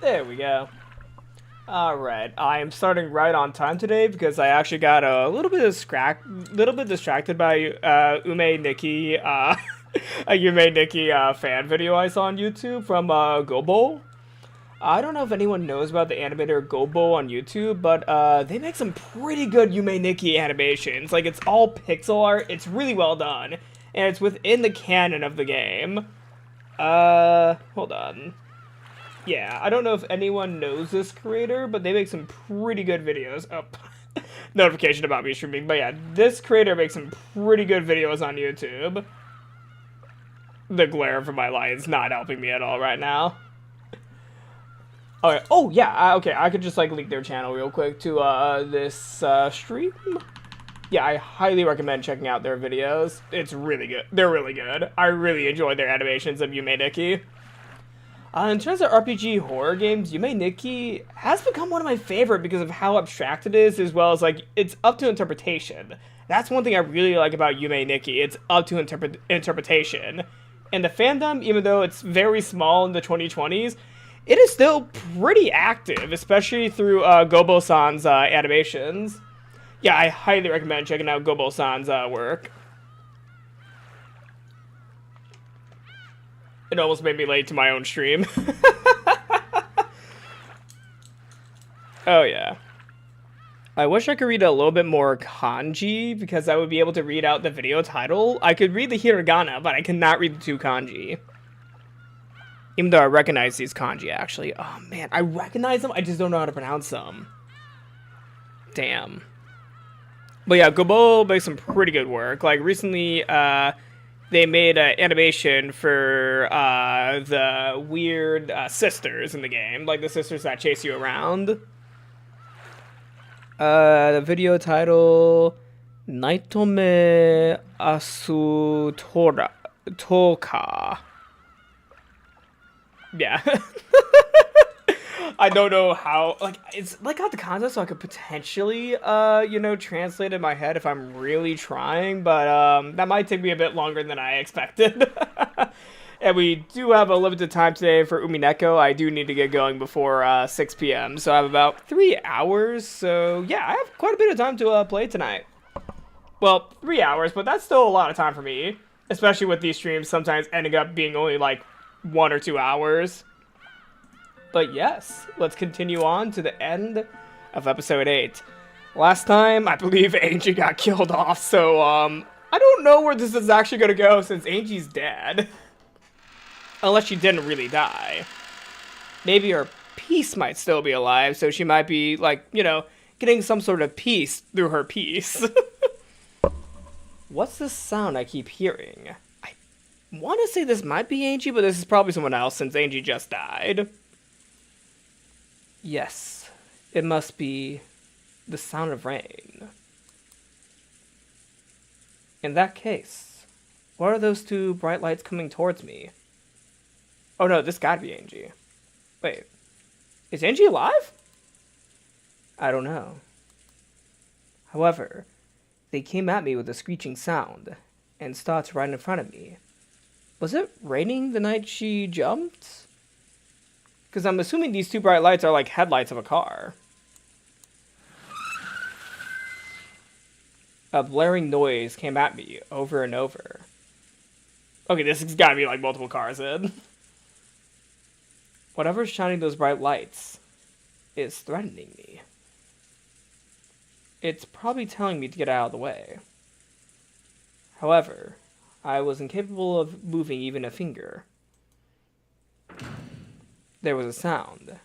There we go. Alright, I am starting right on time today because I actually got a little bit distracted by Umineko, a Umineko fan video I saw on YouTube from Gobo. I don't know if anyone knows about the animator Gobo on YouTube, but they make some pretty good Umineko animations. Like, it's all pixel art, it's really well done, and it's within the canon of the game. Hold on. Yeah, I don't know if anyone knows this creator, but they make some pretty good videos. Oh, notification about me streaming. But yeah, this creator makes some pretty good videos on YouTube. The glare from my light is not helping me at all right now. Okay. Oh, yeah, okay, I could just, like, link their channel real quick to, this, stream. Yeah, I highly recommend checking out their videos. It's really good. They're really good. I really enjoy their animations of Umineko. In terms of RPG horror games, Umineko has become one of my favorite because of how abstract it is, as well as, like, it's up to interpretation. That's one thing I really like about Umineko. It's up to interpretation. And the fandom, even though it's very small in the 2020s, it is still pretty active, especially through Gobo-san's animations. Yeah, I highly recommend checking out Gobo-san's work. It almost made me late to my own stream. Oh, yeah. I wish I could read a little bit more kanji, because I would be able to read out the video title. I could read the hiragana, but I cannot read the two kanji. Even though I recognize these kanji, actually. Oh, man, I recognize them, I just don't know how to pronounce them. Damn. But yeah, Gobo makes some pretty good work. Like, recently, they made an animation for the weird sisters in the game. Like, the sisters that chase you around. The video title... Naitome Asutora Toka. Yeah. I don't know how, like, it's, like, got the concept, so I could potentially, you know, translate in my head if I'm really trying, but, that might take me a bit longer than I expected. And we do have a limited time today for Umineko. I do need to get going before, 6 p.m., so I have about 3 hours, so, yeah, I have quite a bit of time to, play tonight. Well, 3 hours, but that's still a lot of time for me, especially with these streams sometimes ending up being only, like, 1 or 2 hours. But yes, let's continue on to the end of episode 8. Last time, I believe Ange got killed off, so, I don't know where this is actually gonna go since Ange's dead. Unless she didn't really die. Maybe her piece might still be alive, so she might be, like, you know, getting some sort of peace through her piece. What's this sound I keep hearing? I want to say this might be Ange, but this is probably someone else since Ange just died. Yes, it must be the sound of rain. In that case, what are those two bright lights coming towards me? Oh no, this gotta be Ange. Wait, is Ange alive? I don't know. However, they came at me with a screeching sound, and stopped right in front of me. Was it raining the night she jumped? Because I'm assuming these two bright lights are like headlights of a car. A blaring noise came at me over and over. Okay, this has got to be like multiple cars in. Whatever's shining those bright lights is threatening me. It's probably telling me to get out of the way. However, I was incapable of moving even a finger. There was a sound,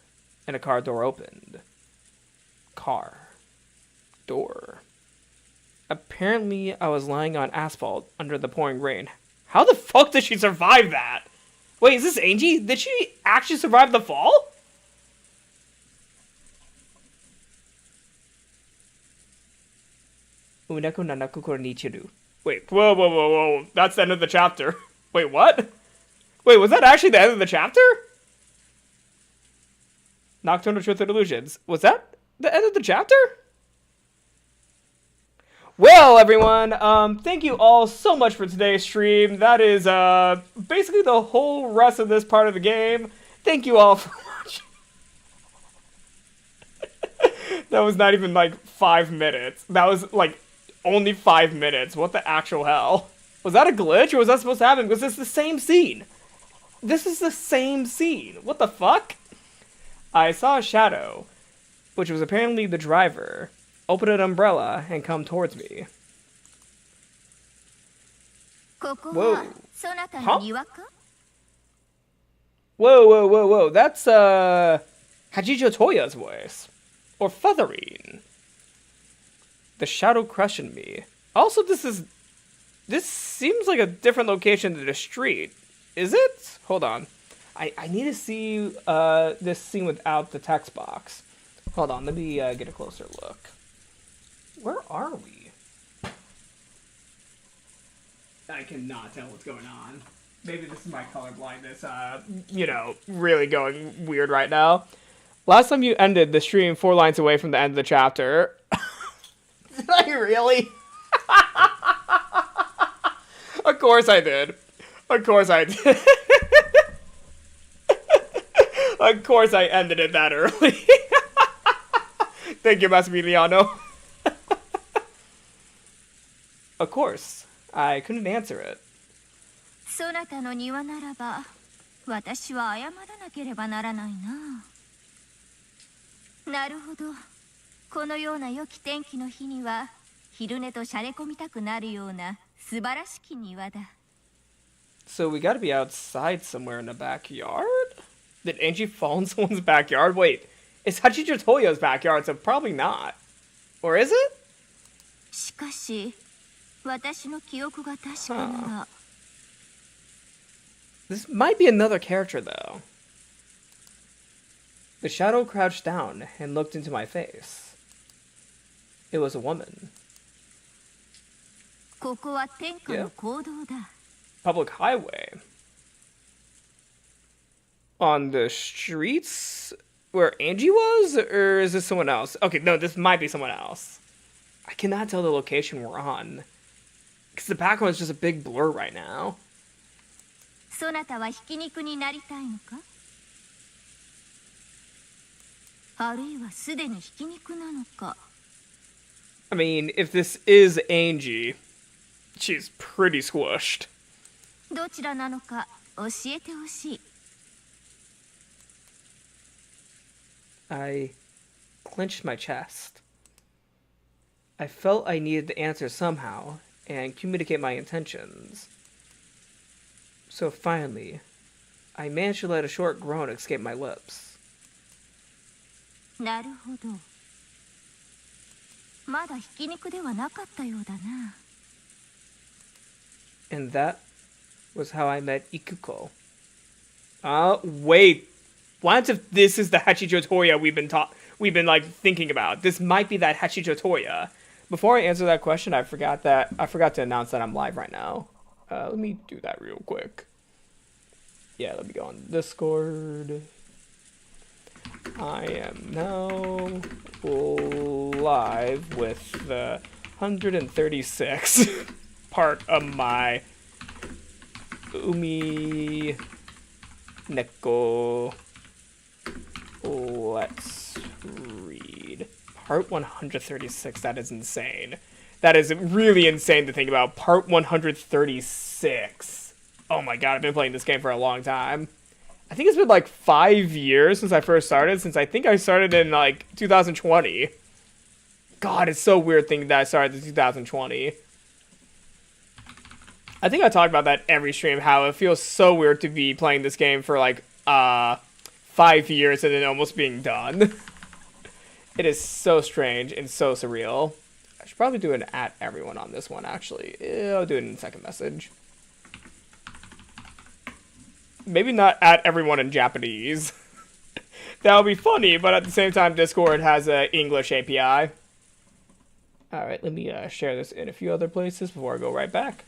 and a car door opened. Car. Door. Apparently, I was lying on asphalt under the pouring rain. How the fuck did she survive that? Wait, is this Ange? Did she actually survive the fall? Umineko no naku頃に Wait, whoa. That's the end of the chapter. Wait, what? Wait, was that actually the end of the chapter? Nocturnal Truth and Illusions. Was that the end of the chapter? Well, everyone, thank you all so much for today's stream. That is, basically the whole rest of this part of the game. Thank you all for watching. That was not even like 5 minutes. That was like only 5 minutes. What the actual hell? Was that a glitch or was that supposed to happen? Because it's the same scene. This is the same scene. What the fuck? I saw a shadow, which was apparently the driver, open an umbrella and come towards me. Whoa. Huh? Whoa. That's, Hachijo Toya's voice. Or Featherine. The shadow crushing me. Also, this seems like a different location than the street. Is it? Hold on. I need to see this scene without the text box. Hold on, let me get a closer look. Where are we? I cannot tell what's going on. Maybe this is my color blindness, really going weird right now. Last time you ended the stream 4 lines away from the end of the chapter. Did I really? Of course I did. Of course I did. Of course I ended it that early. Thank you, Massimiliano. Of course. I couldn't answer it. そなたの庭ならば、私は謝らなければならないな。なるほど。このような良き天気の日には、昼寝としゃれ込みたくなるような素晴らしき庭だ。So we gotta be outside somewhere in the backyard? Did Angie fall in someone's backyard? Wait, it's Hachijo Toyo's backyard, so probably not. Or is it? しかし、私の記憶が確かなら。This might be another character, though. The shadow crouched down and looked into my face. It was a woman. ここは天下の公道だ。Public highway. On the streets where Angie was? Or is this someone else? Okay, no, this might be someone else. I cannot tell the location we're on. Because the background is just a big blur right now. そなたはひき肉になりたいのか？あるいはすでにひき肉なのか？ I mean, if this is Angie, she's pretty squished. どちらなのか教えてほしい。I clenched my chest. I felt I needed to answer somehow and communicate my intentions. So finally, I managed to let a short groan escape my lips. なるほど。まだひき肉ではなかったようだな。And that was how I met Ikuko. Wait. What if this is the Hachijo Toya we've been like thinking about? This might be that Hachijo Toya. Before I answer that question, I forgot to announce that I'm live right now. Let me do that real quick. Yeah, let me go on Discord. I am now live with the 136 part of my Umineko. Let's read. Part 136. That is insane. That is really insane to think about. Part 136. Oh my god, I've been playing this game for a long time. I think it's been like 5 years since I first started, since I think I started in like 2020. God, it's so weird thinking that I started in 2020. I think I talk about that every stream, how it feels so weird to be playing this game for like 5 years and then almost being done. It is so strange and so surreal. I should probably do an at everyone on this one, actually. I'll do it in the second message. Maybe not at everyone in Japanese. That would be funny, but at the same time, Discord has an English API. Alright, let me share this in a few other places before I go right back.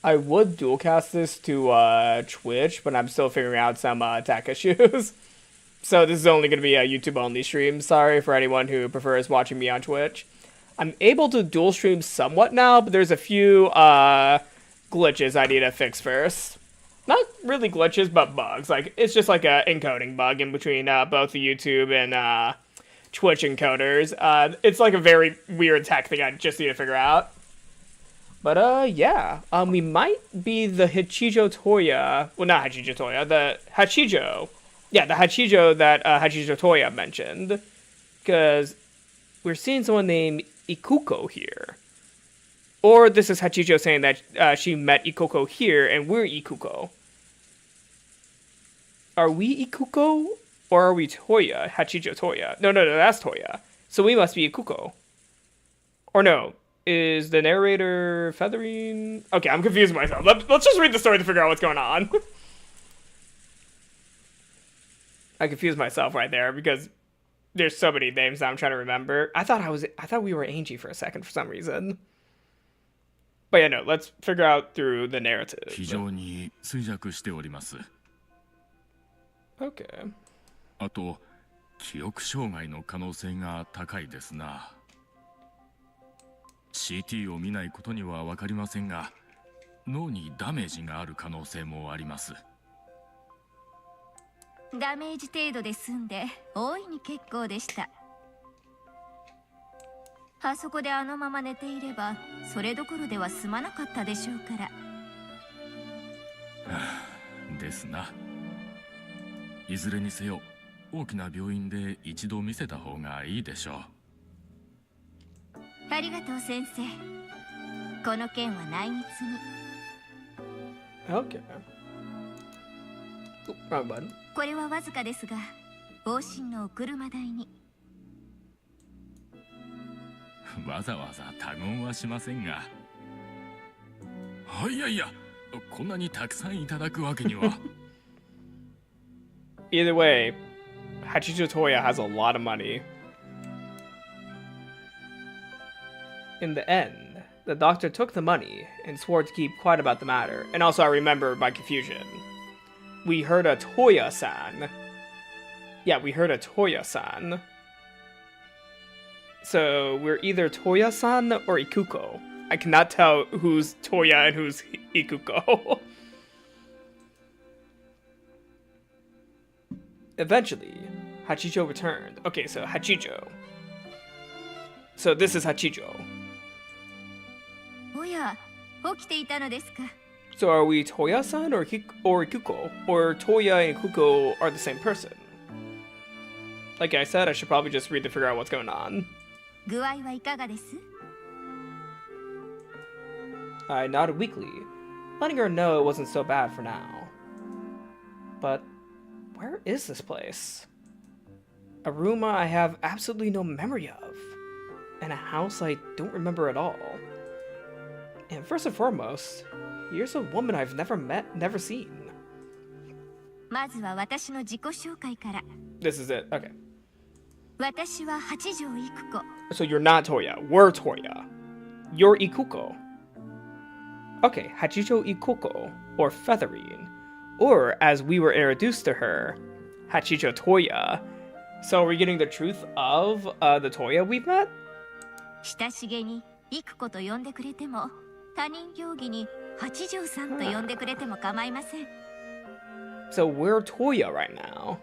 I would dualcast this to Twitch, but I'm still figuring out some tech issues. So this is only going to be a YouTube-only stream. Sorry for anyone who prefers watching me on Twitch. I'm able to dual stream somewhat now, but there's a few glitches I need to fix first. Not really glitches, but bugs. Like, it's just like a encoding bug in between both the YouTube and Twitch encoders. It's like a very weird tech thing I just need to figure out. But yeah, we might be the Hachijo Toya. Well, not Hachijo Toya. The Hachijo. Yeah, the Hachijo that Hachijo Toya mentioned. Because we're seeing someone named Ikuko here. Or this is Hachijo saying that she met Ikuko here and we're Ikuko. Are we Ikuko? Or are we Toya? Hachijo Toya. No, that's Toya. So we must be Ikuko. Or no. Is the narrator feathering? Okay, I'm confusing myself. Let's just read the story to figure out what's going on. I confused myself right there because there's so many names that I'm trying to remember. I thought we were Ange for a second for some reason. But yeah, no, let's figure out through the narrative. Okay. あと、記憶障害の可能性が高いですな。CT を見ないことには分かりませんが、脳にダメージがある可能性もあります。ダメージ程度で済んで大いに結構でした。あそこであのまま寝ていればそれどころでは済まなかったでしょうから。ですな。いずれにせよ大きな病院で一度見せた方がいいでしょう。ありがとう先生。この件は内密に。Okay. Wrong button. これはわずかですが、往診のお車代に。わざわざ他言はしませんが。いやいや、こんなにたくさんいただくわけには。Either way, Hachijo Toya has a lot of money. In the end, the doctor took the money and swore to keep quiet about the matter. And also, I remember my confusion. We heard a Toya-san. Yeah, we heard a Toya-san. So, we're either Toya-san or Ikuko. I cannot tell who's Toya and who's Ikuko. Eventually, Hachijo returned. Okay, so Hachijo. So this is Hachijo. おや、起きていたのですか。So are we Toya-san or Ikuko? Or Toya and Ikuko are the same person? Like I said, I should probably just read to figure out what's going on. 具合はいかがです？ I nodded weakly, letting her know it wasn't so bad for now. But where is this place? A room I have absolutely no memory of, and a house I don't remember at all. And first and foremost, here's a woman I've never met, never seen. まずは私の自己紹介から。This is it. Okay. 私は八条育子。 So you're not Toya. We're Toya. You're Ikuko. Okay, Hachijo Ikuko, or Feathering. Or, as we were introduced to her, Hachijo Toya. So are we getting the truth of the Toya we've met? 親しげに育子と呼んでくれても、他人行儀に八条さんと呼んでくれても構いません。So we're Toya right now.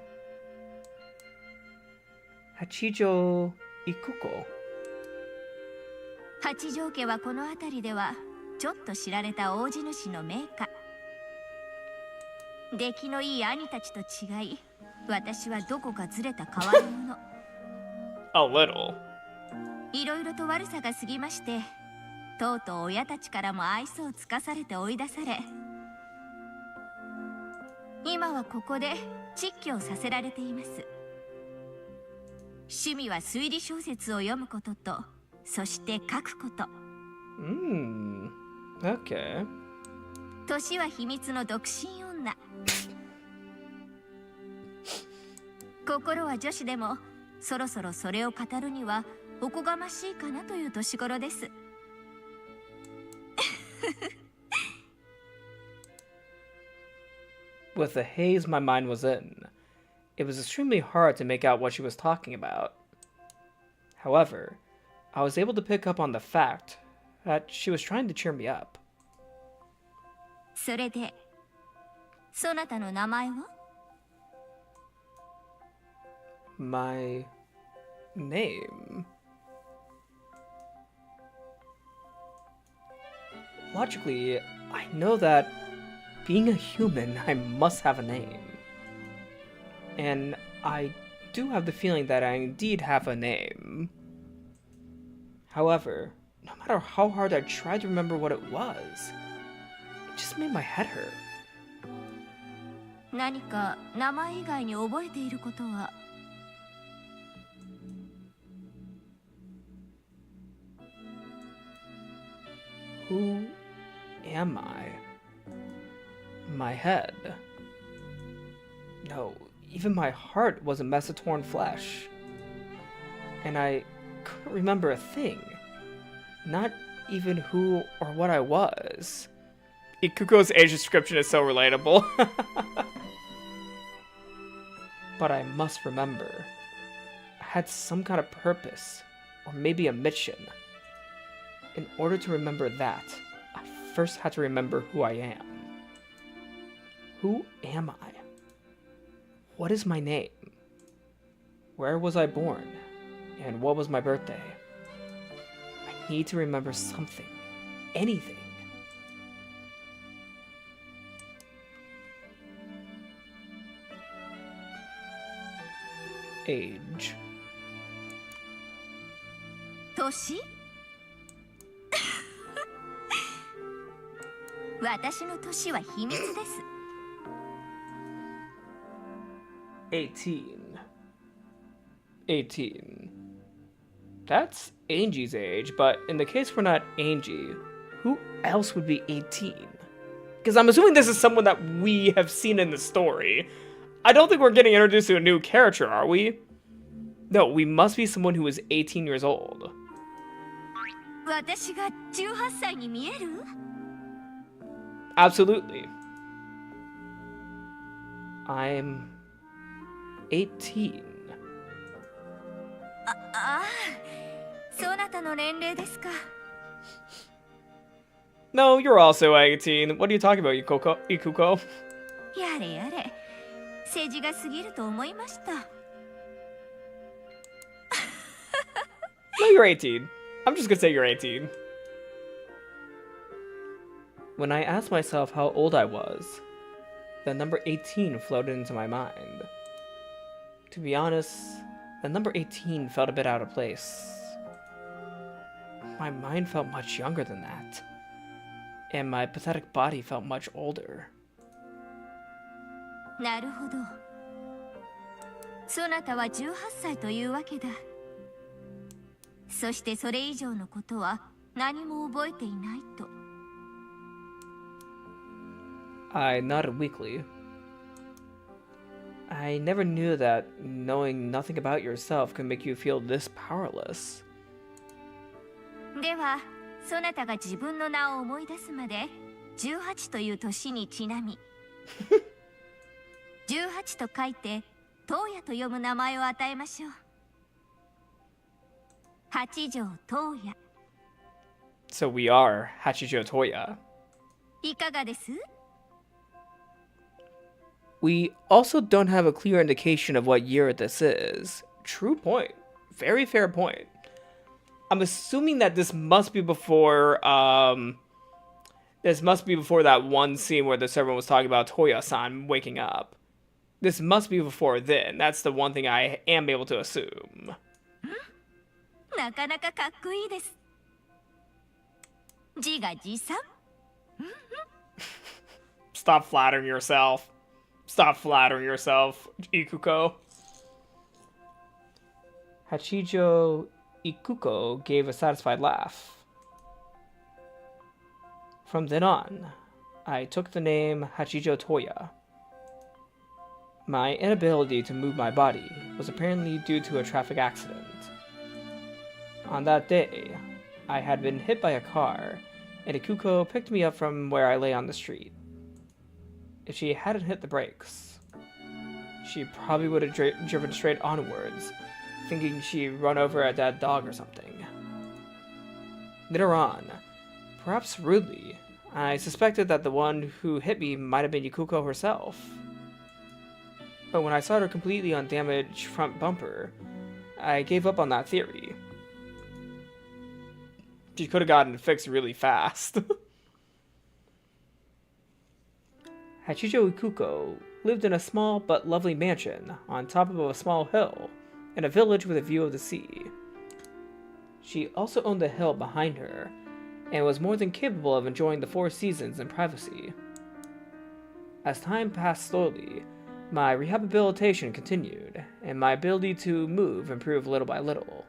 Hachijo Ikuko. 八条家はこの辺りではちょっと知られた大地主の名家。出来のいい兄たちと違い、私はどこかずれた変わり者。A little. いろいろと悪さが過ぎまして、とうとう親たちからも愛想をつかされて追い出され、今はここで蟄居をさせられています。趣味は推理小説を読むことと、そして書くこと。Okay. 年は秘密の独身女。心は女子でも、そろそろそれを語るにはおこがましいかなという年頃です。With the haze my mind was in, it was extremely hard to make out what she was talking about. However, I was able to pick up on the fact that she was trying to cheer me up. それでそなたの名前は？ My name. Logically, I know that being a human, I must have a name. And I do have the feeling that I indeed have a name. However, no matter how hard I tried to remember what it was, it just made my head hurt. 何か名前以外に覚えていることは？ Who am I? My head. No, even my heart was a mess of torn flesh. And I couldn't remember a thing. Not even who or what I was. Ikuko's age description is so relatable. But I must remember. I had some kind of purpose, or maybe a mission. In order to remember that, I first had to remember who I am. Who am I? What is my name? Where was I born? And what was my birthday? I need to remember something. Anything. Age. 年？私の年は秘密です。 18. That's Angie's age, but in the case we're not Angie, who else would be 18? Because I'm assuming this is someone that we have seen in the story. I don't think we're getting introduced to a new character, are we? No, we must be someone who is 18 years old. 私が18歳に見える？ Absolutely. I'm 18. ああ、そなたの年齢ですか。 No, you're also 18. What are you talking about, Ikuko? やれやれ、世辞が過ぎると思いました。 No, you're 18. I'm just gonna say you're 18. When I asked myself how old I was, the number 18 floated into my mind. To be honest, the number 18 felt a bit out of place. My mind felt much younger than that, and my pathetic body felt much older. なるほど。そなたは18歳というわけだ。そしてそれ以上のことは何も覚えていないと。 I nodded weakly. I never knew that knowing nothing about yourself could make you feel this powerless. では、そなたが自分の名を思い出すまで、18という年にちなみ、18と書いて、トウヤと読む名前を与えましょう。八条トウヤ。So we are Hachijo Toya. いかがです？ We also don't have a clear indication of what year this is. True point. Very fair point. I'm assuming that this must be before, that one scene where the servant was talking about Toya-san waking up. This must be before then. That's the one thing I am able to assume. なかなかかっこいいです。自画自賛。 Stop flattering yourself. Stop flattering yourself, Ikuko. Hachijo Ikuko gave a satisfied laugh. From then on, I took the name Hachijo Toya. My inability to move my body was apparently due to a traffic accident. On that day, I had been hit by a car, and Ikuko picked me up from where I lay on the street. If she hadn't hit the brakes, she probably would have driven straight onwards, thinking she'd run over a dead dog or something. Later on, perhaps rudely, I suspected that the one who hit me might have been Yukuko herself. But when I saw her completely undamaged front bumper, I gave up on that theory. She could have gotten it fixed really fast. Hachijo Ikuko lived in a small but lovely mansion on top of a small hill in a village with a view of the sea. She also owned the hill behind her and was more than capable of enjoying the 4 seasons in privacy. As time passed slowly, my rehabilitation continued, and my ability to move improved little by little.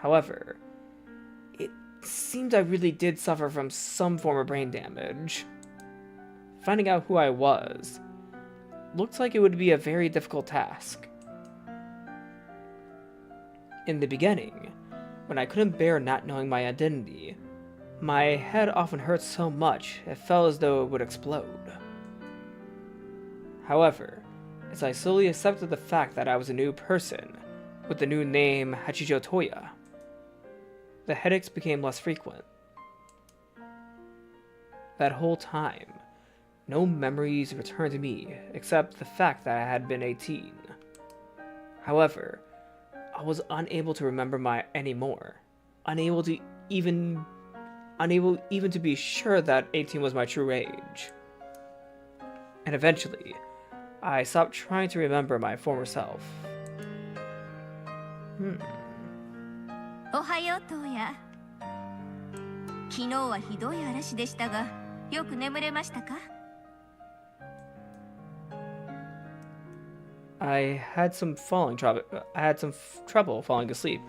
However, it seemed I really did suffer from some form of brain damage. Finding out who I was looked like it would be a very difficult task. In the beginning, when I couldn't bear not knowing my identity, my head often hurt so much it felt as though it would explode. However, as I slowly accepted the fact that I was a new person, with the new name Hachijo Toya, the headaches became less frequent. That whole time, no memories returned to me except the fact that I had been 18. However, I was unable to remember anymore, unable even to be sure that 18 was my true age. And eventually, I stopped trying to remember my former self. おはよう、トウヤ。昨日はひどい嵐でしたが、よく眠れましたか？ I had some trouble falling asleep.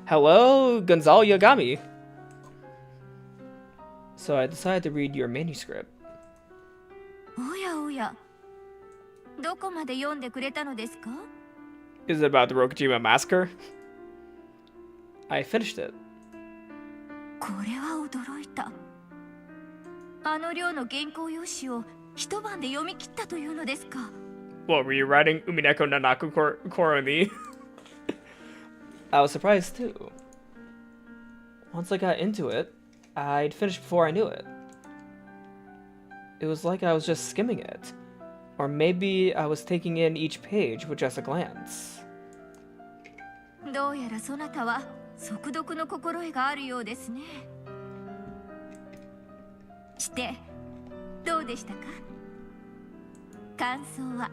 Hello, Gonzalo Yagami. So I decided to read your manuscript. おやおや、どこまで読んでくれたのですか？ Is it about the Rokujima massacre? I finished it. これは驚いた。あの量の原稿用紙を一晩で読み切ったというのですか？ What, were you writing Umineko no naku koroni? I was surprised too. Once I got into it, I'd finished before I knew it. It was like I was just skimming it. Or maybe I was taking in each page with just a glance. どうやらそなたは速読の心得があるようですね。して、どうでしたか？感想は。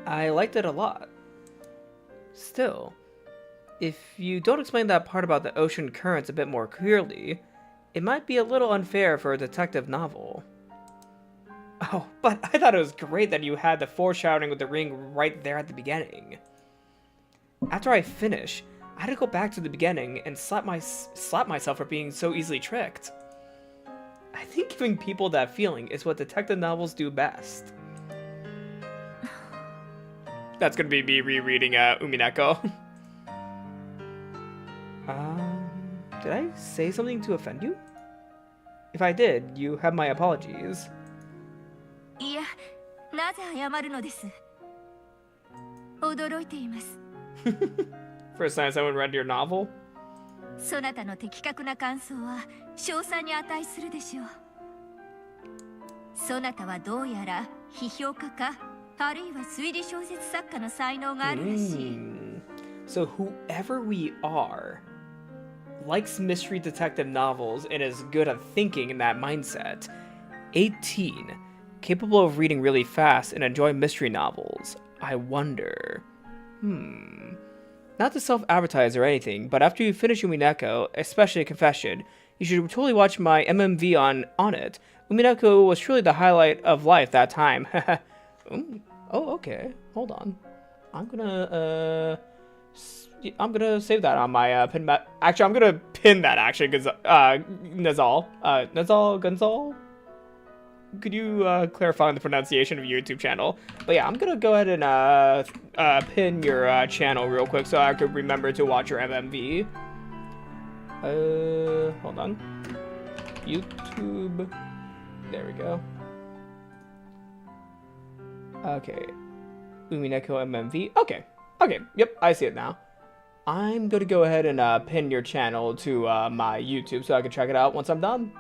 I liked it a lot. Still, if you don't explain that part about the ocean currents a bit more clearly, it might be a little unfair for a detective novel. Oh, but I thought it was great that you had the foreshadowing with the ring right there at the beginning. After I finished, I had to go back to the beginning and slap myself for being so easily tricked. I think giving people that feeling is what detective novels do best. That's gonna be me rereading Umineko. Did I say something to offend you? If I did, you have my apologies. いや、なぜ謝るのです。驚いています。First time someone read your novel? そなたの的確な感想は称賛に値するでしょう。そなたはどうやら批評家か、あるいは推理小説作家の才能があるらしい。So whoever we are likes mystery detective novels and is good at thinking in that mindset. 18, capable of reading really fast and enjoying mystery novels. I wonder. Not to self-advertise or anything, but after you finish Umineko, especially Confession, you should totally watch my MMV on it. Umineko was truly the highlight of life that time. Oh, okay. Hold on. I'm gonna save that on my pin. Actually, I'm gonna pin that actually because Nazal, Gonzal. Could you clarify on the pronunciation of your YouTube channel? But yeah, I'm gonna go ahead and pin your channel real quick so I could remember to watch your MMV. Hold on. YouTube. There we go. Okay. Umineko MMV. Okay. Okay. Yep, I see it now. I'm going to go ahead and pin your channel to my YouTube so I can check it out once I'm done.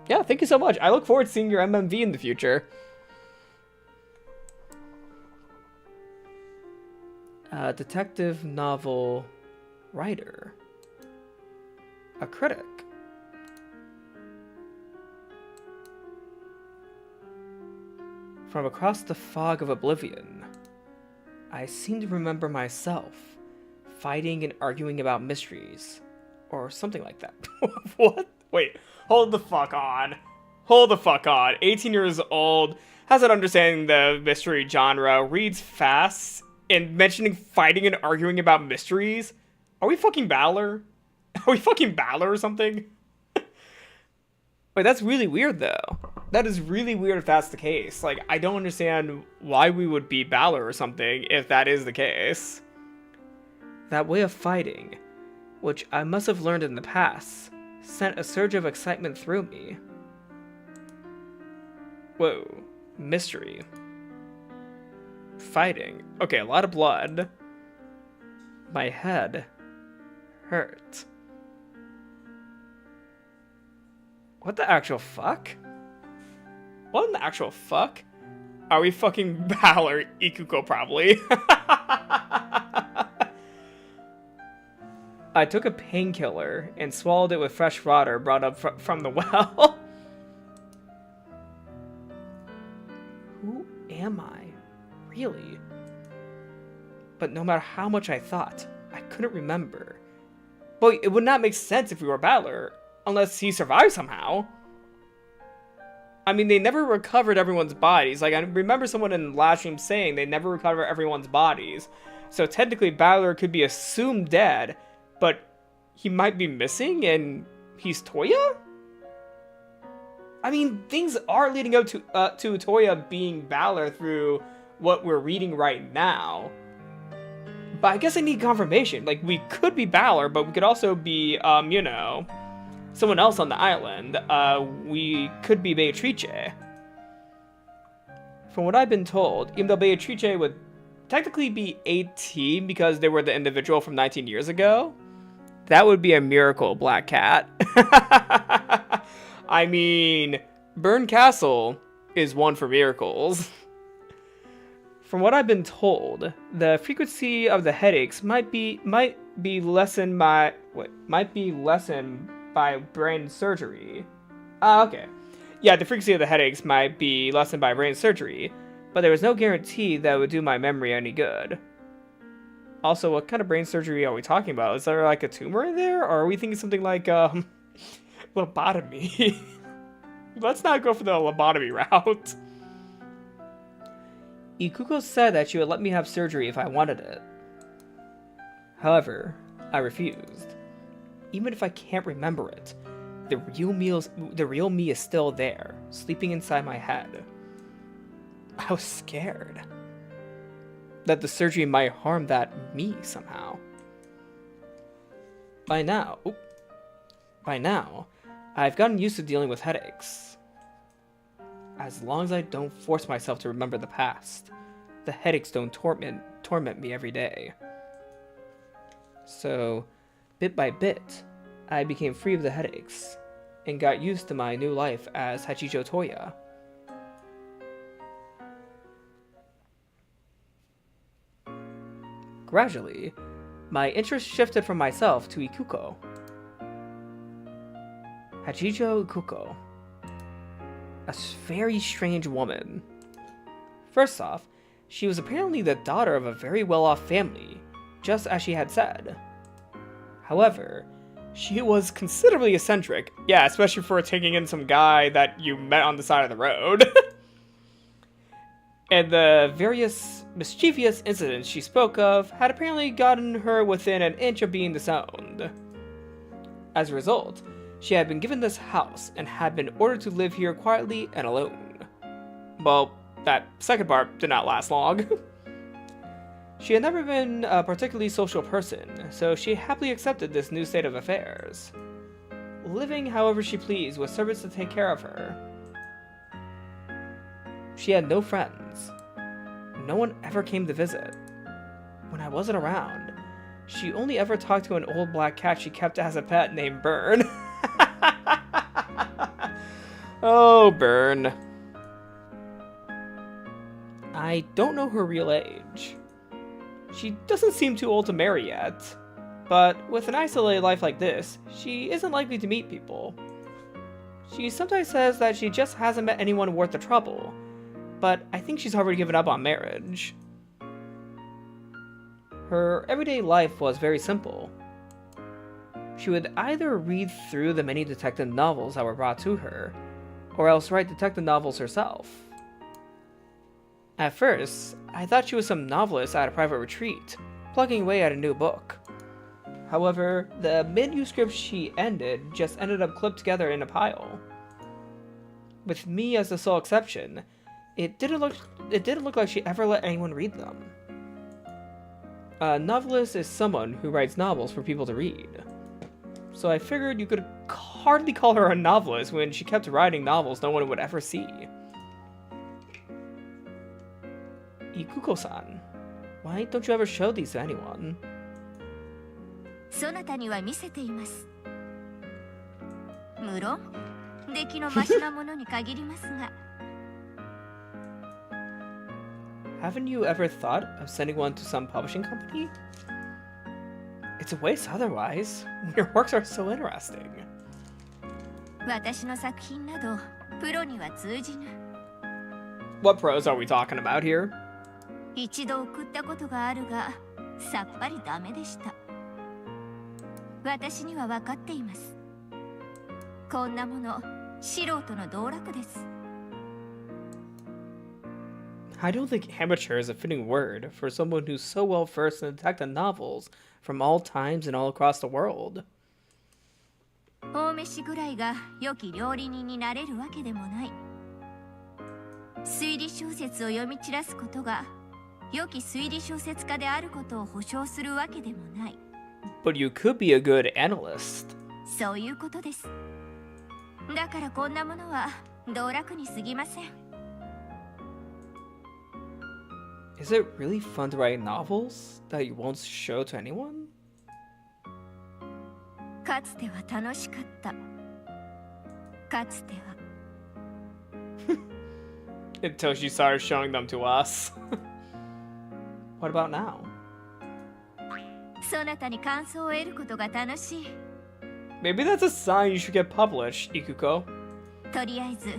Yeah, thank you so much. I look forward to seeing your MMV in the future. Detective novel writer. A critic. From across the fog of oblivion, I seem to remember myself fighting and arguing about mysteries, or something like that. What? Wait, hold the fuck on. Hold the fuck on. 18 years old, has an understanding the mystery genre, reads fast, and mentioning fighting and arguing about mysteries? Are we fucking Balor? Are we fucking Balor or something? Wait, that's really weird though. That is really weird if that's the case. Like, I don't understand why we would be Balor or something if that is the case. That way of fighting, which I must have learned in the past, sent a surge of excitement through me. Whoa. Mystery. Fighting. Okay, a lot of blood. My head hurt. What the actual fuck? What in the actual fuck? Are we fucking Balor? Ikuko, probably. I took a painkiller and swallowed it with fresh water brought up from the well. Who am I? Really? But no matter how much I thought, I couldn't remember. But it would not make sense if we were Balor, unless he survived somehow. I mean, they never recovered everyone's bodies. Like, I remember someone in the last stream saying they never recover everyone's bodies. So technically, Balor could be assumed dead, but he might be missing and he's Toya? I mean, things are leading up to Toya being Balor through what we're reading right now. But I guess I need confirmation. Like, we could be Balor, but we could also be, you know, someone else on the island. We could be Beatrice. From what I've been told, even though Beatrice would technically be 18 because they were the individual from 19 years ago, that would be a miracle, Black Cat. I mean, Burn Castle is one for miracles. From what I've been told, the frequency of the headaches might be lessened by brain surgery. Okay. Yeah, the frequency of the headaches might be lessened by brain surgery, but there was no guarantee that it would do my memory any good. Also, what kind of brain surgery are we talking about? Is there like a tumor in there, or are we thinking something like lobotomy? Let's not go for the lobotomy route. Ikuko said that she would let me have surgery if I wanted it. However, I refused. Even if I can't remember it, the real me is still there, sleeping inside my head. I was scared that the surgery might harm that me somehow. By now, I've gotten used to dealing with headaches. As long as I don't force myself to remember the past, the headaches don't torment me every day. So, bit by bit, I became free of the headaches, and got used to my new life as Hachijo Toya. Gradually, my interest shifted from myself to Ikuko. Hachijo Ikuko. A very strange woman. First off, she was apparently the daughter of a very well-off family, just as she had said. However, she was considerably eccentric. Yeah, especially for taking in some guy that you met on the side of the road. And the various mischievous incidents she spoke of had apparently gotten her within an inch of being disowned. As a result, she had been given this house and had been ordered to live here quietly and alone. Well, that second part did not last long. She had never been a particularly social person, so she happily accepted this new state of affairs, living however she pleased with servants to take care of her. She had no friends. No one ever came to visit. When I wasn't around, she only ever talked to an old black cat she kept as a pet named Burn. Oh, Burn. I don't know her real age. She doesn't seem too old to marry yet, but with an isolated life like this, she isn't likely to meet people. She sometimes says that she just hasn't met anyone worth the trouble, but I think she's already given up on marriage. Her everyday life was very simple. She would either read through the many detective novels that were brought to her, or else write detective novels herself. At first, I thought she was some novelist at a private retreat, plugging away at a new book. However, the manuscript she just ended up clipped together in a pile. With me as the sole exception, it didn't look like she ever let anyone read them. A novelist is someone who writes novels for people to read. So I figured you could hardly call her a novelist when she kept writing novels no one would ever see. Ikuko-san, why don't you ever show these to anyone? そなたには見せています。無論、出来のマシなものに限りますが。Haven't you ever thought of sending one to some publishing company? It's a waste otherwise. Your works are so interesting. 私の作品などプロには通じぬ。What pros are we talking about here? 一度送ったことがあるが、さっぱりダメでした。私には分かっています。こんなもの、素人の道楽です。I don't think amateur is a fitting word for someone who's so well versed in detective novels from all times and all across the world. 大飯ぐらいが良き料理人になれるわけでもない。推理小説を読み散らすことが良き推理小説家であることを保証するわけでもない。But you could be a good analyst. そういうことです。だからこんなものは道楽に過ぎません。Is it really fun to write novels that you won't show to anyone? かつては楽しかった。かつては。Until she started showing them to us. What about now? そなたに感想を得ることが楽しい。Maybe that's a sign you should get published, Ikuko. とりあえず、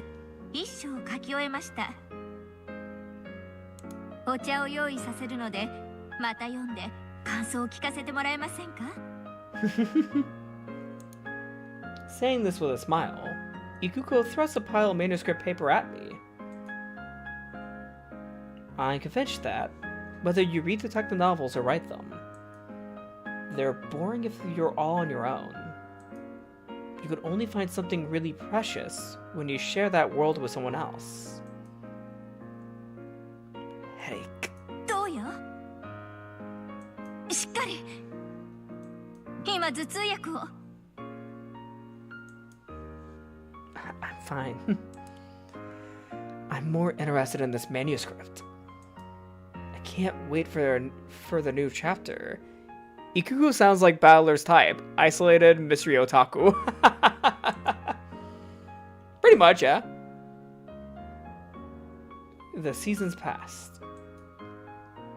一章を書き終えました。お茶を用意させるので、また読んで感想を聞かせてもらえませんか？ Saying this with a smile, Ikuko thrusts a pile of manuscript paper at me. I'm convinced that, whether you read detective novels or write them, they're boring if you're all on your own. You could only find something really precious when you share that world with someone else. Headache. どうよ？しっかり。今頭痛薬を。I'm fine. I'm more interested in this manuscript. I can't wait for the new chapter. Ikuko sounds like Battler's type. Isolated mystery otaku. Pretty much, yeah. The seasons passed.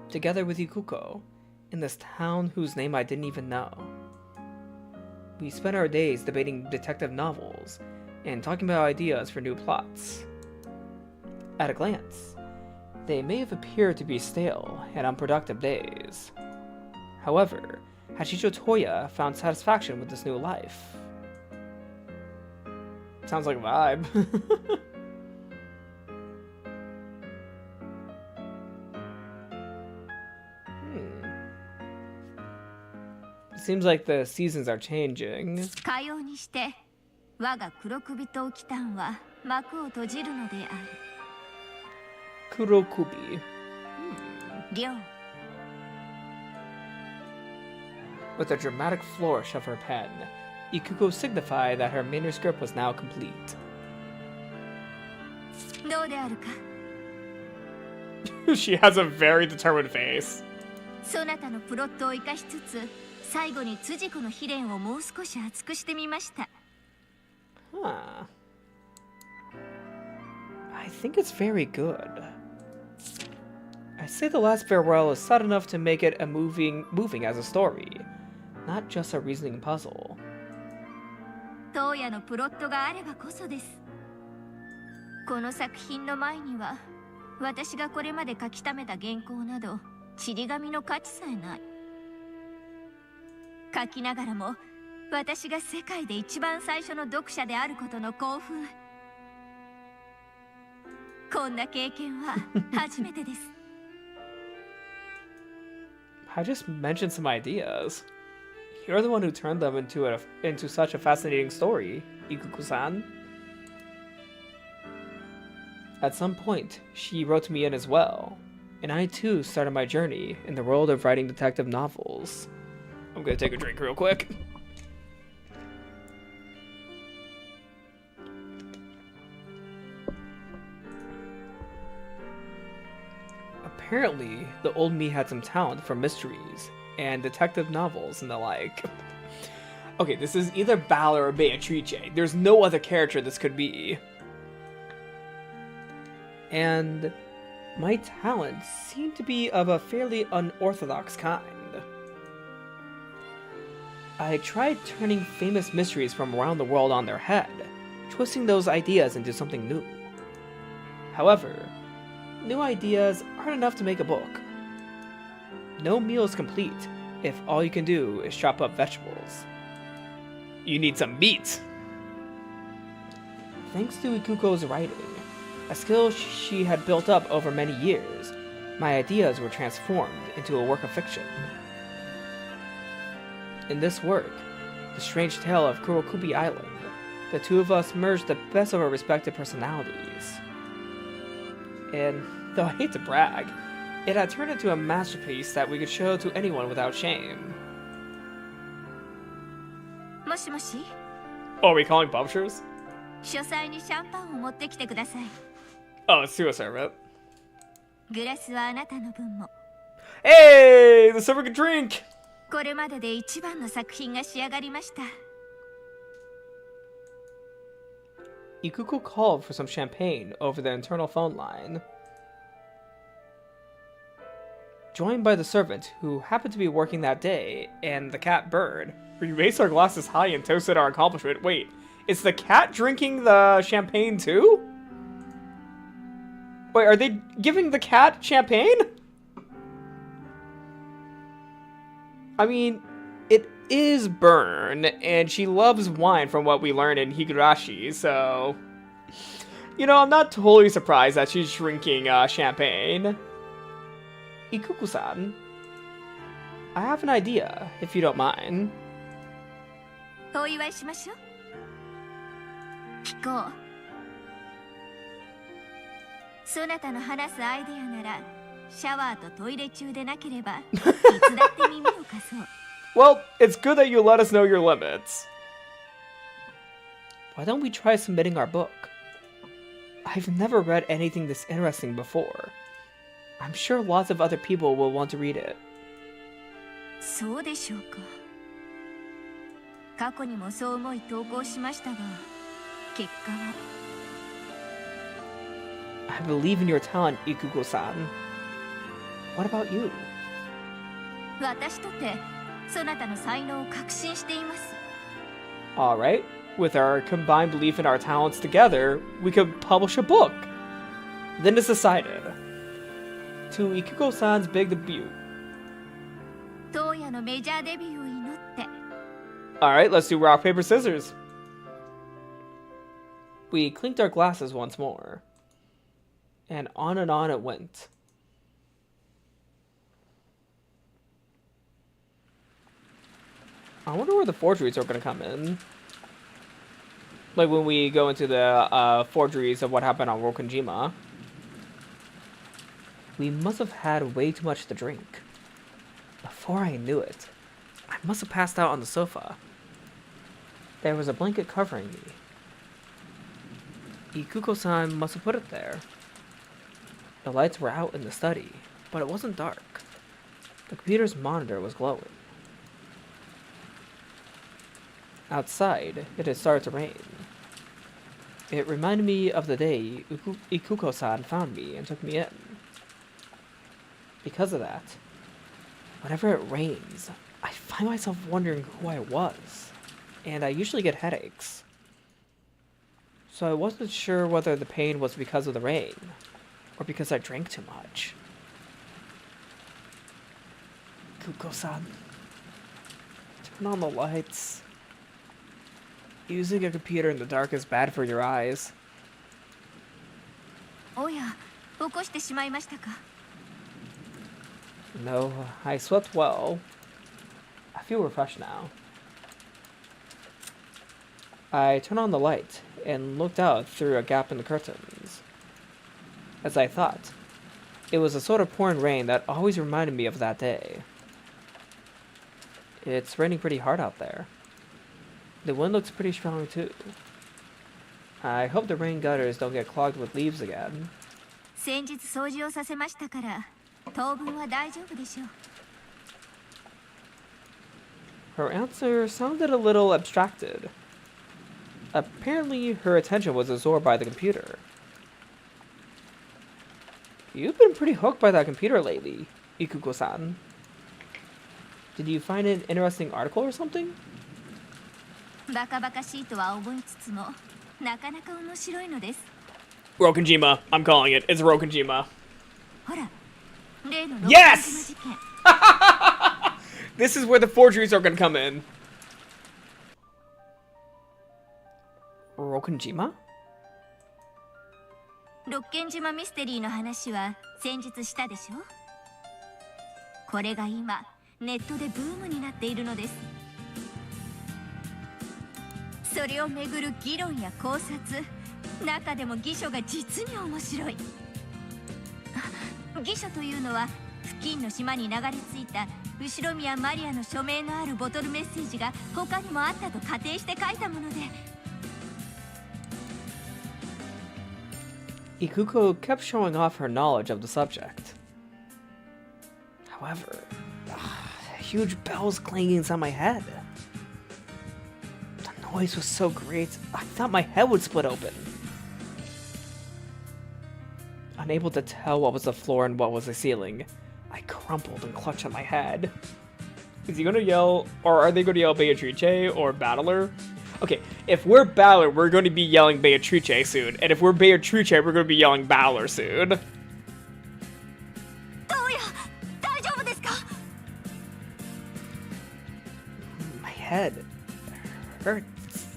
Together with Ikuko, in this town whose name I didn't even know. We spent our days debating detective novels and talking about ideas for new plots. At a glance, they may have appeared to be stale and unproductive days. However, Hachicho Toya found satisfaction with this new life. Sounds like a vibe. Seems like the seasons are changing. かようにして我が黒首とキタンは幕を閉じるのである。Kurokubi. 亮。With a dramatic flourish of her pen, Ikuko signified that her manuscript was now complete. どうであるか？ She has a very determined face. そなたのプロットを生かしつつ最後に辻子の秘伝をもう少し厚くしてみました。Huh. I think it's very good. I say the last farewell is sad enough to make it a moving as a story, not just a reasoning puzzle. 当夜のプロットがあればこそです。この作品の前には、私がこれまで書き溜めた原稿など、ちり紙の価値さえない。書きながらも、私が世界で一番最初の読者であることの興奮。こんな経験は初めてです。I just mentioned some ideas. You're the one who turned them into such a fascinating story, Ikuko-san. At some point, she wrote me in as well, and I too started my journey in the world of writing detective novels. I'm gonna take a drink real quick. Apparently, the old me had some talent for mysteries and detective novels and the like. Okay, this is either Bala or Beatrice. There's no other character this could be. And my talents seem to be of a fairly unorthodox kind. I tried turning famous mysteries from around the world on their head, twisting those ideas into something new. However, new ideas aren't enough to make a book. No meal is complete if all you can do is chop up vegetables. You need some meat! Thanks to Ikuko's writing, a skill she had built up over many years, my ideas were transformed into a work of fiction. In this work, The Strange Tale of Kurokubi Island, the two of us merged the best of our respective personalities. And though I hate to brag, it had turned into a masterpiece that we could show to anyone without shame. もしもし。 Oh, are we calling publishers? 書斎にシャンパンを持ってきてください。 Oh, let's do a servant. グラスはあなたの分も。 Hey, the servant can drink! これまでで一番の作品が仕上がりました。 Ikuko called for some champagne over the internal phone line. Joined by the servant, who happened to be working that day, and the cat Bird, we raised our glasses high and toasted our accomplishment. Wait, is the cat drinking the champagne too? Wait, are they giving the cat champagne? I mean, it is Burn, and she loves wine from what we learned in Higurashi, so... You know, I'm not totally surprised that she's drinking champagne. Ikuko-san, I have an idea, if you don't mind. お祝いしましょう。聞こう。そなたの話すアイデアなら、シャワーとトイレ中でなければ、いつだって耳を貸そう。Well, it's good that you let us know your limits. Why don't we try submitting our book? I've never read anything this interesting before. I'm sure lots of other people will want to read it. そうでしょうか。過去にもそう思い投稿しましたが、結果は。I believe in your talent, Ikuko-san. What about you? 私とて、そなたの才能を確信しています。Alright, with our combined belief in our talents together, we could publish a book. Then it's decided. To Ikuko-san's big debut. 当夜のメジャーデビューを祈って。Alright, let's do rock, paper, scissors. We clinked our glasses once more. And on it went. I wonder where the forgeries are going to come in. Like when we go into the forgeries of what happened on Rokonjima. We must have had way too much to drink. Before I knew it, I must have passed out on the sofa. There was a blanket covering me. Ikuko-san must have put it there. The lights were out in the study, but it wasn't dark. The computer's monitor was glowing. Outside, it had started to rain. It reminded me of the day Ikuko-san found me and took me in. Because of that, whenever it rains, I find myself wondering who I was, and I usually get headaches. So I wasn't sure whether the pain was because of the rain, or because I drank too much. Ikuko-san, turn on the lights. Using a computer in the dark is bad for your eyes. おや、起こしてしまいましたか? No, I slept well. I feel refreshed now. I turned on the light and looked out through a gap in the curtains. As I thought, it was the sort of pouring rain that always reminded me of that day. It's raining pretty hard out there. The wind looks pretty strong too. I hope the rain gutters don't get clogged with leaves again. 先日掃除をさせましたから、当分は大丈夫でしょう。Her answer sounded a little abstracted. Apparently, her attention was absorbed by the computer. You've been pretty hooked by that computer lately, Ikuko-san. Did you find an interesting article or something? バカバカしいとは思いつつも、なかなか面白いのです。Rokonjima. I'm calling it. It's Rokonjima. ほら、例の Yes! 事件。This is where the forgeries are gonna come in. Rokonjima? 六軒島ミステリーの話は先日したでしょ。これが今ネットでブームになっているのです。それをめぐる議論や考察、中でも義書が実に面白い。義書というのは付近の島に流れ着いた後宮マリアの署名のあるボトルメッセージが他にもあったと仮定して書いたもので。Ikuko kept showing off her knowledge of the subject. However, huge bells clanging inside my head. The noise was so great, I thought my head would split open. Unable to tell what was the floor and what was the ceiling, I crumpled and clutched at my head. Is he gonna yell, or are they gonna yell Beatrice or Battler? Okay, if we're Battler, we're going to be yelling Beatrice soon. And if we're Beatrice, we're going to be yelling Battler soon. My head hurts.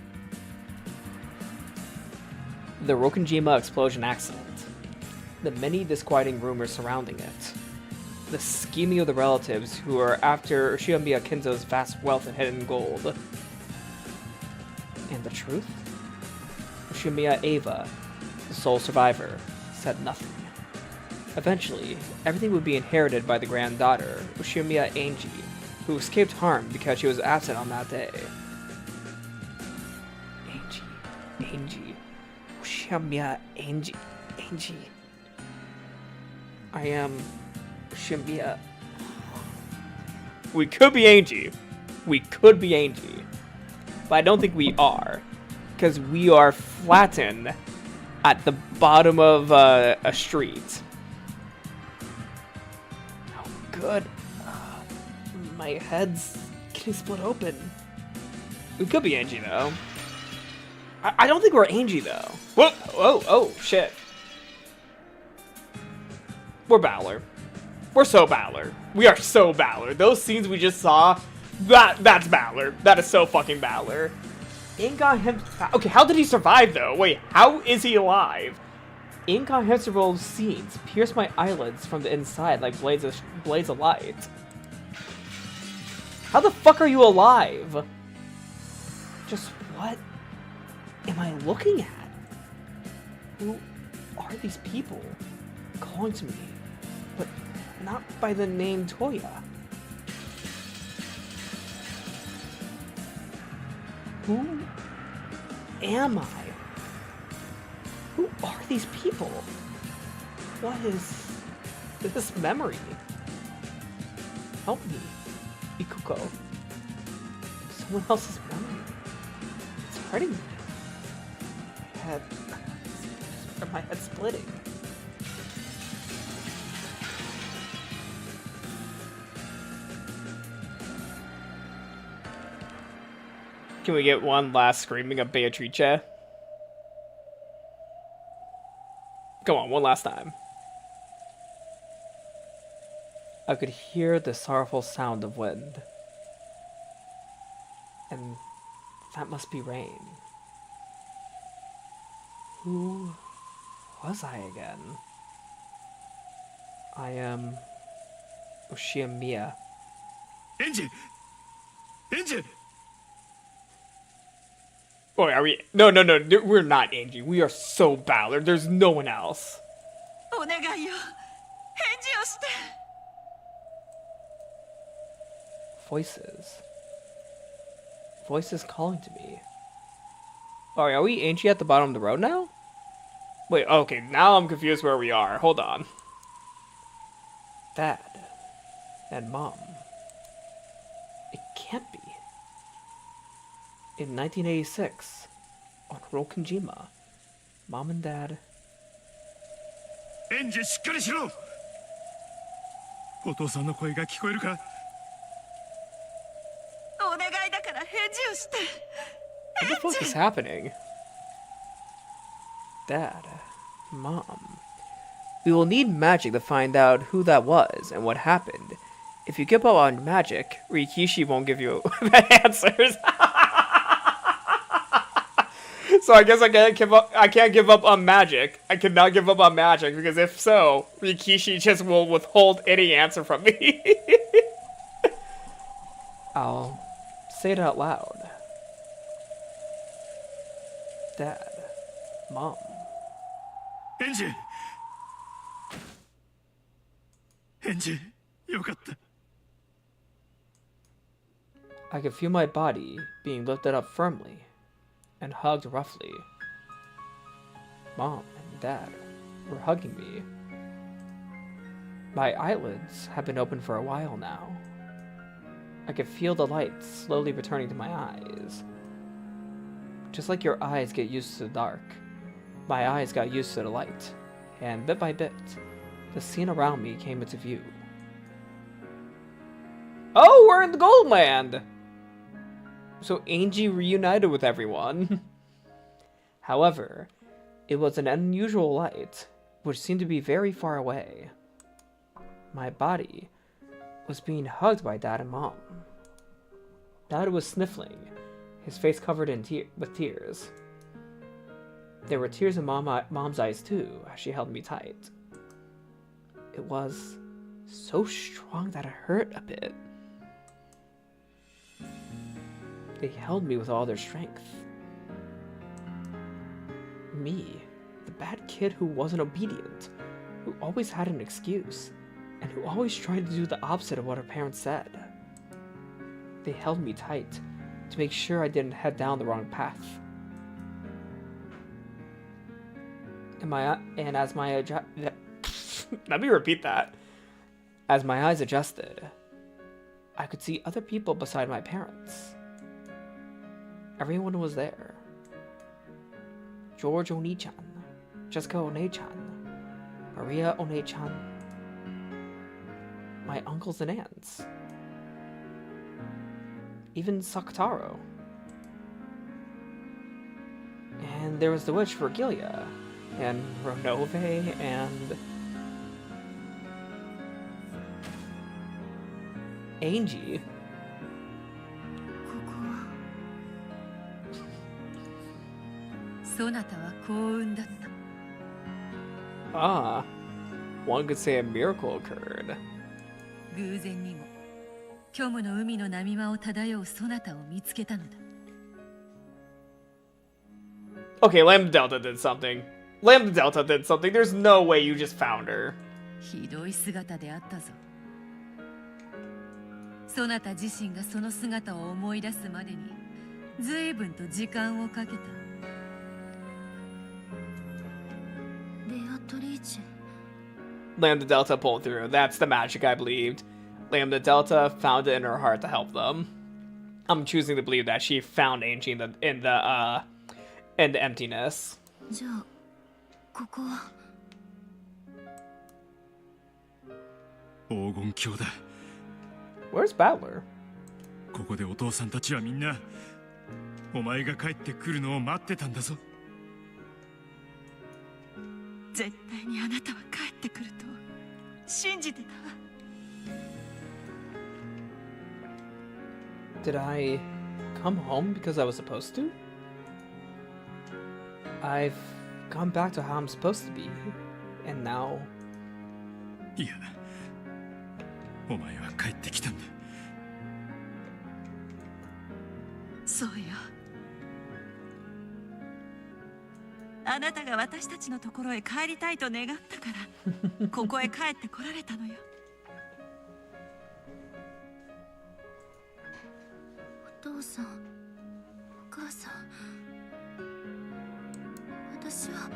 The Rokonjima explosion accident. The many disquieting rumors surrounding it. The scheming of the relatives who are after Shinomiya Kinzo's vast wealth and hidden gold. And the truth? Ushimiya Eva, the sole survivor, said nothing. Eventually, everything would be inherited by the granddaughter, Ushimiya Ange, who escaped harm because she was absent on that day. Ange. Ushimiya Ange. I am Ushimiya. We could be Ange. But I don't think we are, because we are flattened at the bottom of a street. Oh, good. My head's getting split open. We could be Ange, though. I don't think we're Ange, though. Whoa, oh, shit. We're Battler. We're so Battler. We are so Battler. Those scenes we just saw... That's Battler. That is so fucking Battler. Okay, how did he survive though? Wait, how is he alive? Incomprehensible scenes pierce my eyelids from the inside like blades of light. How the fuck are you alive? Just what am I looking at? Who are these people calling to me, but not by the name Toya? Who am I? Who are these people? What is this memory? Help me, Ikuko. Someone else's memory. hurting. Head. My head's splitting. Can we get one last screaming of Beatrice? Come on, one last time. I could hear the sorrowful sound of wind. And that must be rain. Who was I again? I am Oshimiya. Ange! Ange! Oh, are we? No, we're not Angie. We are so Ballard. There's no one else. お願いよ、返事をして。 Voices. Voices calling to me. Alright, are we Angie at the bottom of the road now? Wait, okay, now I'm confused where we are. Hold on. Dad. And Mom. It can't be. In 1986, on Rokenjima, Mom and Dad... Ange, しっかりしろ! お父さんの声が聞こえるか? お願いだから返事をして。 What the fuck is happening? Dad, Mom, we will need magic to find out who that was and what happened. If you give up on magic, Rikishi won't give you the answers. So I guess I can't give up. I can't give up on magic. I cannot give up on magic because if so, Rikishi just will withhold any answer from me. I'll say it out loud. Dad, Mom. Ange! Ange, よかった. I could feel my body being lifted up firmly and hugged roughly. Mom and Dad were hugging me. My eyelids have been open for a while now. I could feel the light slowly returning to my eyes. Just like your eyes get used to the dark, my eyes got used to the light, and bit by bit, the scene around me came into view. Oh, we're in the Golden Land! So Angie reunited with everyone. However, it was an unusual light, which seemed to be very far away. My body was being hugged by Dad and Mom. Dad was sniffling, his face covered in with tears. There were tears in Mom's eyes too, as she held me tight. It was so strong that it hurt a bit. They held me with all their strength. Me, the bad kid who wasn't obedient, who always had an excuse, and who always tried to do the opposite of what her parents said. They held me tight to make sure I didn't head down the wrong path. And as my let me repeat that. As my eyes adjusted, I could see other people beside my parents. Everyone was there. George Oni-chan, Jessica One-chan, Maria One-chan, my uncles and aunts, even Sakataro. And there was the witch Virgilia, and Renove, and Angie. Ah, one could say a miracle occurred. Okay, Lambda Delta did something. Lambda Delta did something. There's no way you just found her. ひどい姿であったぞ。そなた自身がその姿を思い出すまでに随分と時間をかけた。ベアトリーチェ。 Lambda Delta pulled through. That's the magic I believed. Lambda Delta found it in her heart to help them. I'm choosing to believe that she found Ange in the emptiness. じゃあここは黄金鏡だ。 Where's Battler? ここでお父さんたちはみんなお前が帰ってくるのを待ってたんだぞ。絶対にあなたは帰ってくると信じてたわ。Did I come home because I was supposed to? I've gone back to how I'm supposed to be, and now... いや、お前は帰ってきたんだ。そうよ。あなたが私たちのところへ帰りたいと願ったからここへ帰ってこられたのよ。お父さん、お母さん、私は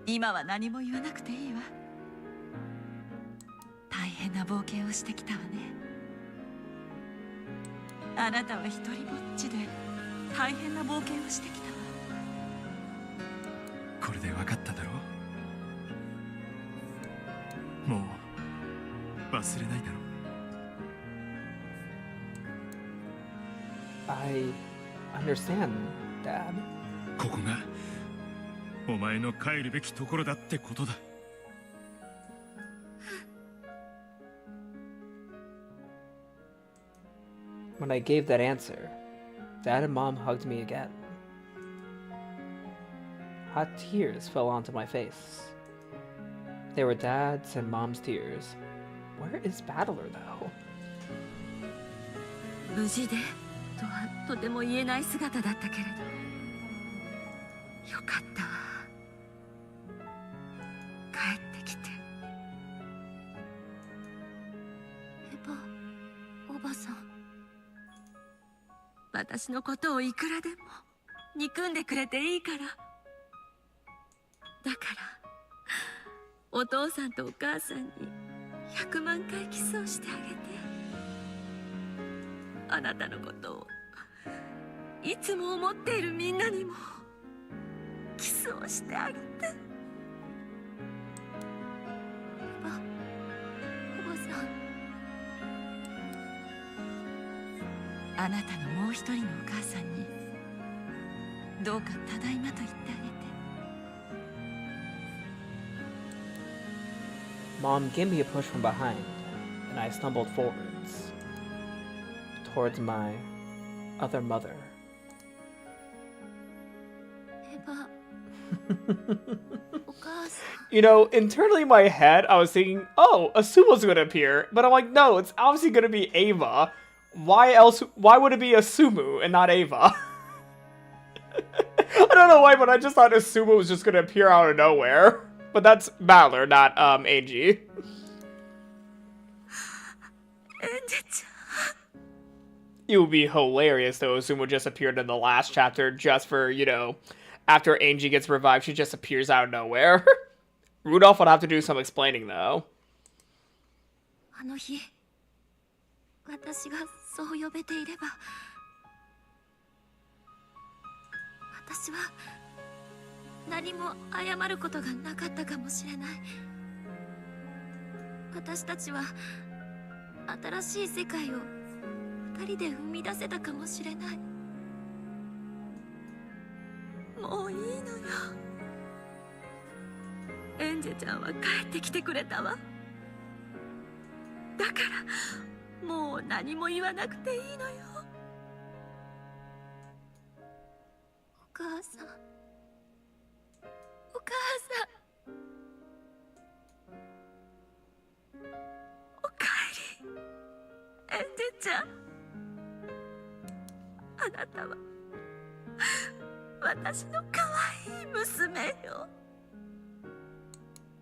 今は何も言わなくていいわ。大変な冒険をしてきたわね。あなたは一人ぼっちで大変な冒険をしてきたわ。これで分かっただろう。もう忘れないだろう。I understand, Dad. ここがお前の帰るべきところだってことだ。When I gave that answer, Dad and Mom hugged me again. Hot tears fell onto my face. They were Dad's and Mom's tears. Where is Battler, though? 無事でとはとても言えない姿だったけれど、よかったわ。帰ってきて。エヴァおばさん、私のことをいくらでも憎んでくれていいから。だからお父さんとお母さんに100万回キスをしてあげて。あなたのことをいつも思っているみんなにもキスをしてあげて。エヴァおばさん、あなたのもう一人のお母さんにどうかただいまと言ってあげて。Mom gave me a push from behind, and I stumbled forwards towards my other mother. エヴァお母さん、 You know, internally in my head, I was thinking, oh, Asumo's gonna appear. But I'm like, no, it's obviously gonna be Ava. Why else? Why would it be Asumu and not Ava? I don't know why, but I just thought Asumu was just gonna appear out of nowhere. But that's Battler, not, Ange. エンジェちゃん。 It would be hilarious, though, if Asumu just appeared in the last chapter just for, you know, after Ange gets revived, she just appears out of nowhere. Rudolph would have to do some explaining, though. あの日私がそう呼べていれば、私は何も謝ることがなかったかもしれない。私たちは新しい世界を二人で生み出せたかもしれない。もういいのよ。エンジェちゃんは帰ってきてくれたわ。だからもう何も言わなくていいのよ。お母さん、お母さん、おかえり、エンジェちゃん。あなたは私の可愛い娘よ。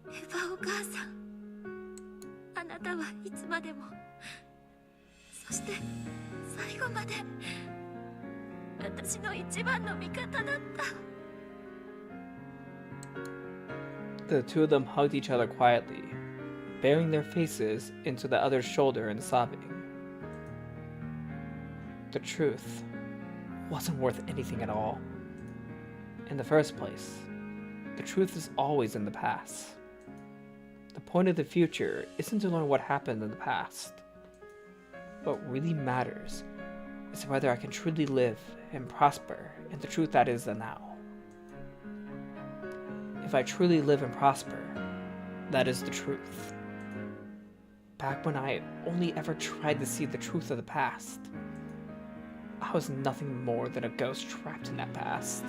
エヴァお母さん、あなたはいつまでも、そして最後まで私の一番の味方だった。 The two of them hugged each other quietly, burying their faces into the other's shoulder and sobbing. the truth wasn't worth anything at all. In the first place, the truth is always in the past. The point of the future isn't to learn what happened in the past. What really matters is whether I can truly live and prosper in the truth that is the now. If I truly live and prosper, that is the truth. Back when I only ever tried to see the truth of the past, I was nothing more than a ghost trapped in that past.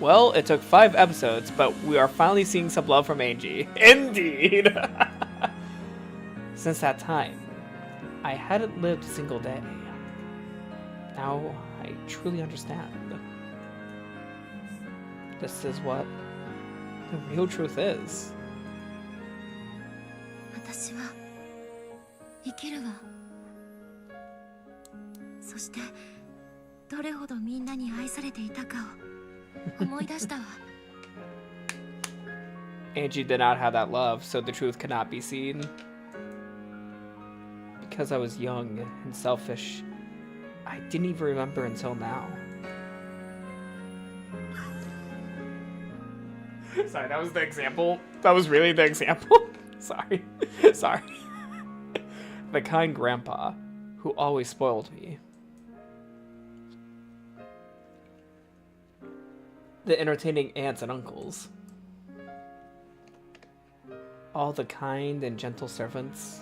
Well, it took 5 episodes, but we are finally seeing some love from Ange. Indeed! Since that time, I hadn't lived a single day. Now, I truly understand. This is what the real truth is. 私は生きるわ。そしてどれほどみんなに愛されていたかを思い出したわ。Angie did not have that love, so the truth could not be seen. Because I was young and selfish, I didn't even remember until now. Sorry, that was the example. That was really the example. Sorry. Sorry. The kind grandpa who always spoiled me. The entertaining aunts and uncles. All the kind and gentle servants.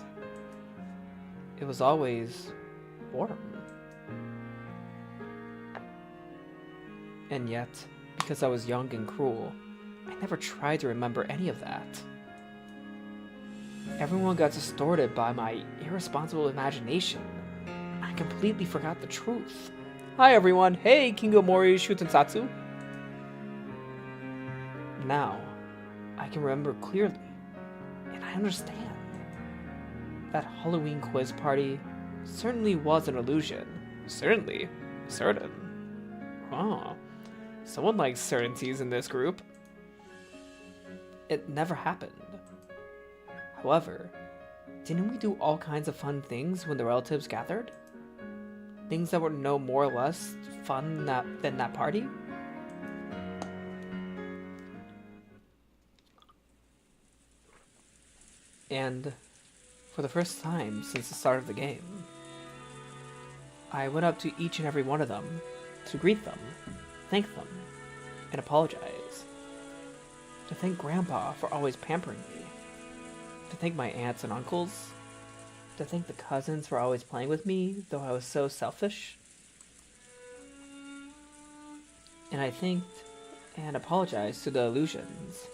It was always warm. And yet, because I was young and cruel, I never tried to remember any of that. Everyone got distorted by my irresponsible imagination. I completely forgot the truth. Hi everyone, hey Kingomori Shutensatsu. Now, I can remember clearly, and I understand. That Halloween quiz party certainly was an illusion. Certainly. Certain. Oh. Someone likes certainties in this group. It never happened. However, didn't we do all kinds of fun things when the relatives gathered? Things that were no more or less fun than that party? And for the first time since the start of the game, I went up to each and every one of them to greet them, thank them, and apologize. To thank Grandpa for always pampering me. To thank my aunts and uncles. To thank the cousins for always playing with me, though I was so selfish. And I thanked and apologized to the illusions.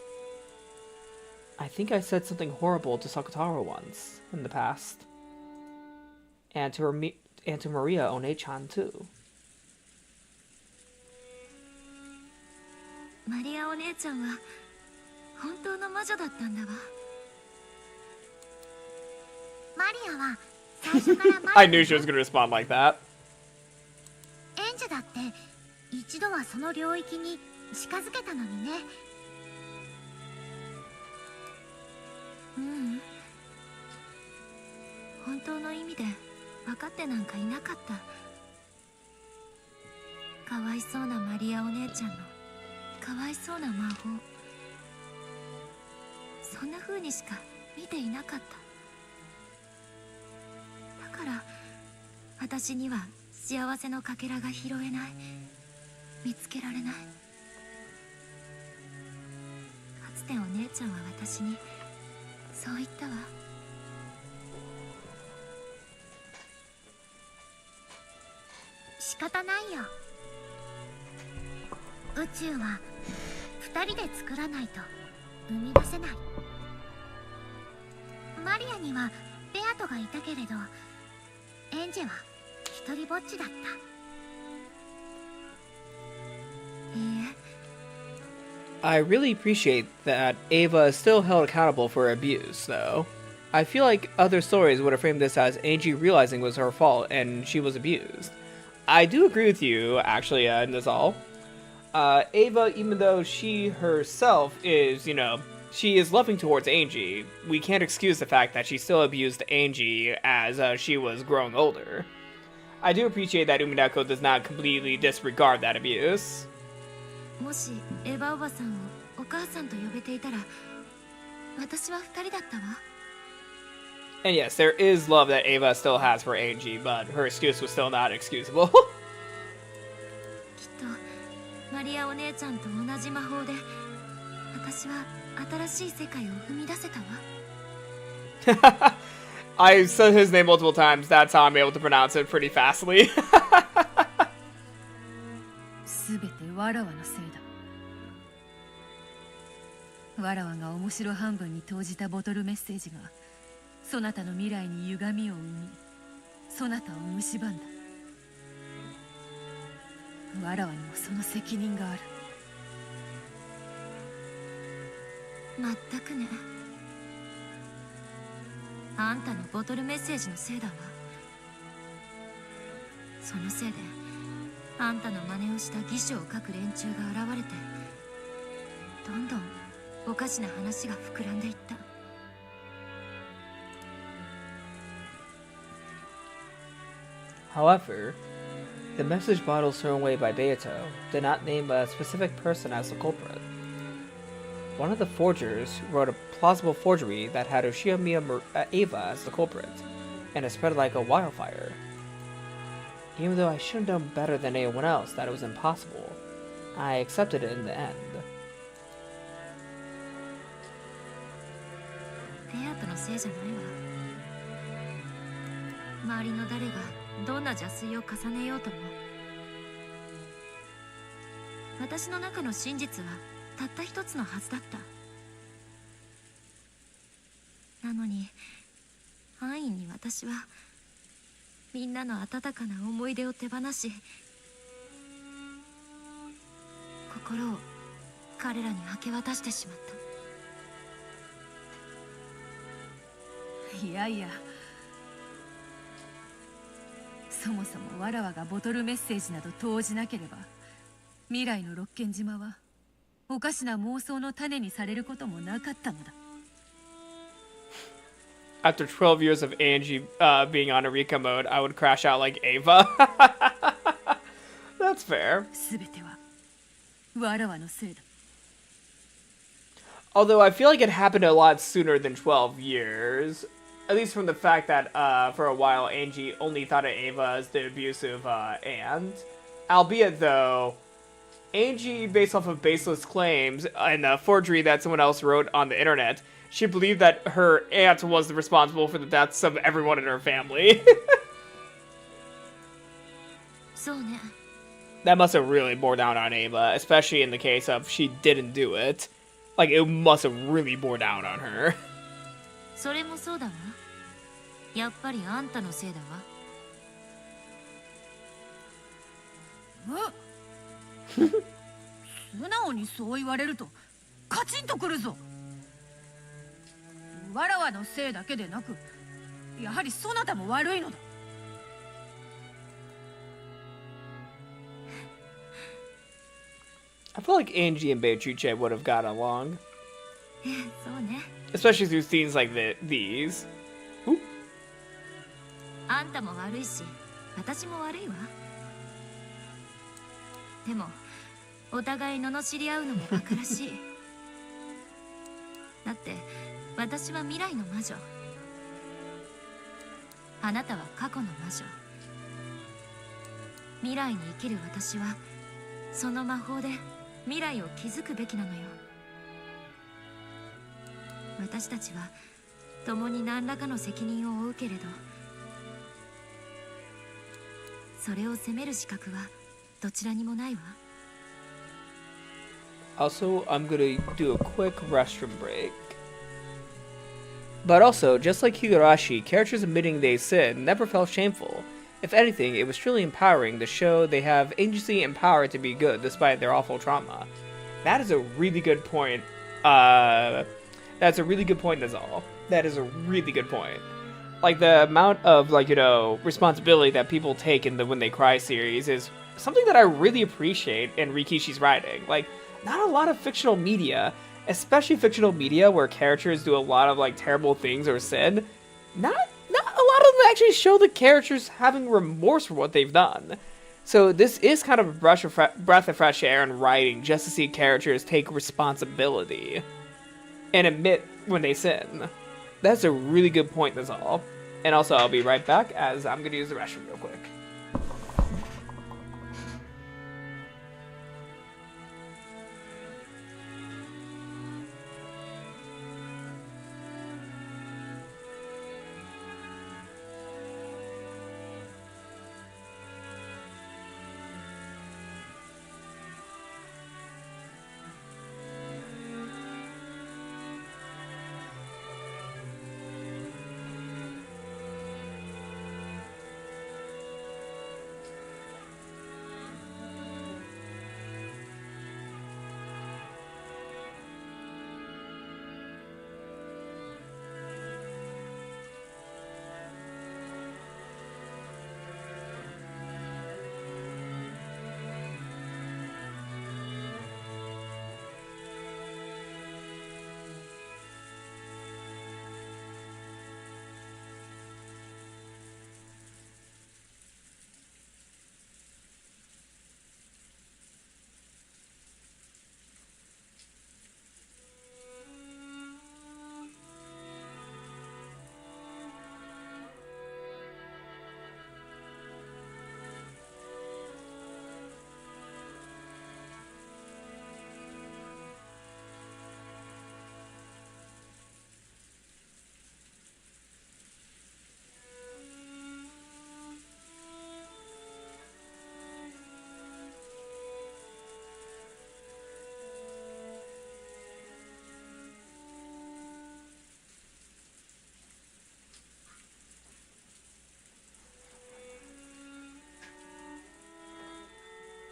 I think I said something horrible to Sakutaro once, in the past. And to Maria One-chan too. マリアお姉ちゃんは本当の魔女だったんだわ。マリアは最初から魔女。I knew she was gonna respond like that. エンジェだって一度はその領域に近づけたのにね。本当の意味で分かってなんかいなかった。かわいそうなマリアお姉ちゃんのかわいそうな魔法、そんな風にしか見ていなかった。だから私には幸せのかけらが拾えない、見つけられない。かつてお姉ちゃんは私にそう言ったわ。仕方ないよ。宇宙は2人で作らないと生み出せない。マリアにはベアトがいたけれど、エンジェは一人ぼっちだった。いいえ。I really appreciate that Ava is still held accountable for her abuse, though. I feel like other stories would have framed this as Angie realizing it was her fault and she was abused. I do agree with you, actually, in this all. Ava, even though she herself is, she is loving towards Angie, we can't excuse the fact that she still abused Angie as she was growing older. I do appreciate that Umineko does not completely disregard that abuse. もしエヴァおばさんをお母さんと呼べていたら、私は二人だったわ。 And yes, there is love that Ava still has for Ange, but her excuse was still not excusable. きっとマリアお姉ちゃんと同じ魔法で、私は新しい世界を踏み出せたわ。I said his name multiple times, that's how I'm able to pronounce it pretty fastly. すべてわらわのせいだ。わらわが面白半分に投じたボトルメッセージがそなたの未来に歪みを生み、そなたを蝕んだ。わらわにもその責任がある。まったくね。あんたのボトルメッセージのせいだわ。そのせいであんたの真似をした偽書を書く連中が現れて、どんどんおかしな話が膨らんでいった。However, the message bottles thrown away by Beato did not name a specific person as the culprit. One of the forgers wrote a plausible forgery that had Ushiyamiya Ava as the culprit, and it spread like a wildfire. Even though I should have known better than anyone else that it was impossible, I accepted it in the end. ベアトのせいじゃないわ。周りの誰がどんな邪推を重ねようとも、私の中の真実はたった一つのはずだった。なのに安易に私はみんなの温かな思い出を手放し、心を彼らに明け渡してしまった。いやいや、そもそもわらわがボトルメッセージなど投じなければ、未来の六軒島はおかしな妄想の種にされることもなかったのだ。After 12 years of Ange being on Eureka mode, I would crash out like Ava. That's fair. すべてはわらわのせいだ。 Although I feel like it happened a lot sooner than 12 years. At least from the fact that for a while Ange only thought of Ava as the abusive aunt. Albeit though, Ange, based off of baseless claims and a forgery that someone else wrote on the internet, she believed that her aunt was responsible for the deaths of everyone in her family. そうね。 That must have really bore down on Ava, especially in the case of she didn't do it. Like, it must have really bore down on her. それもそうだわ。やっぱりあんたのせいだわ。素直にそう言われるとカチンとくるぞ。わらわのせいだけでなく、やはりそなたも悪いのだ。I feel like Angie and Beatrice would have gotten along. そうね。 Especially through scenes like these. Ooh. あんたも悪いし、私も悪いわ。でも、お互い罵り合うのも馬鹿らしい。だって、私は未来の魔女。あなたは過去の魔女。未来に生きる私は、その魔法で未来を築くべきなのよ。私たちは共に何らかの責任を負うけれど、それを責める資格はどちらにもないわ。 Also, I'm gonna do a quick restroom break. But also, just like Higurashi, characters admitting they sin never felt shameful. If anything, it was truly empowering to show they have agency and power to be good despite their awful trauma. That is a really good point. That's a really good point, that's all. That is a really good point. Like, the amount of, like, you know, responsibility that people take in the When They Cry series is something that I really appreciate in Rikishi's writing. Like, not a lot of fictional media, especially fictional media where characters do a lot of, like, terrible things or sin, not a lot of them actually show the characters having remorse for what they've done. So this is kind of a breath of fresh air in writing, just to see characters take responsibility and admit when they sin. That's a really good point, that's all. And also, I'll be right back, as I'm gonna use the restroom real quick.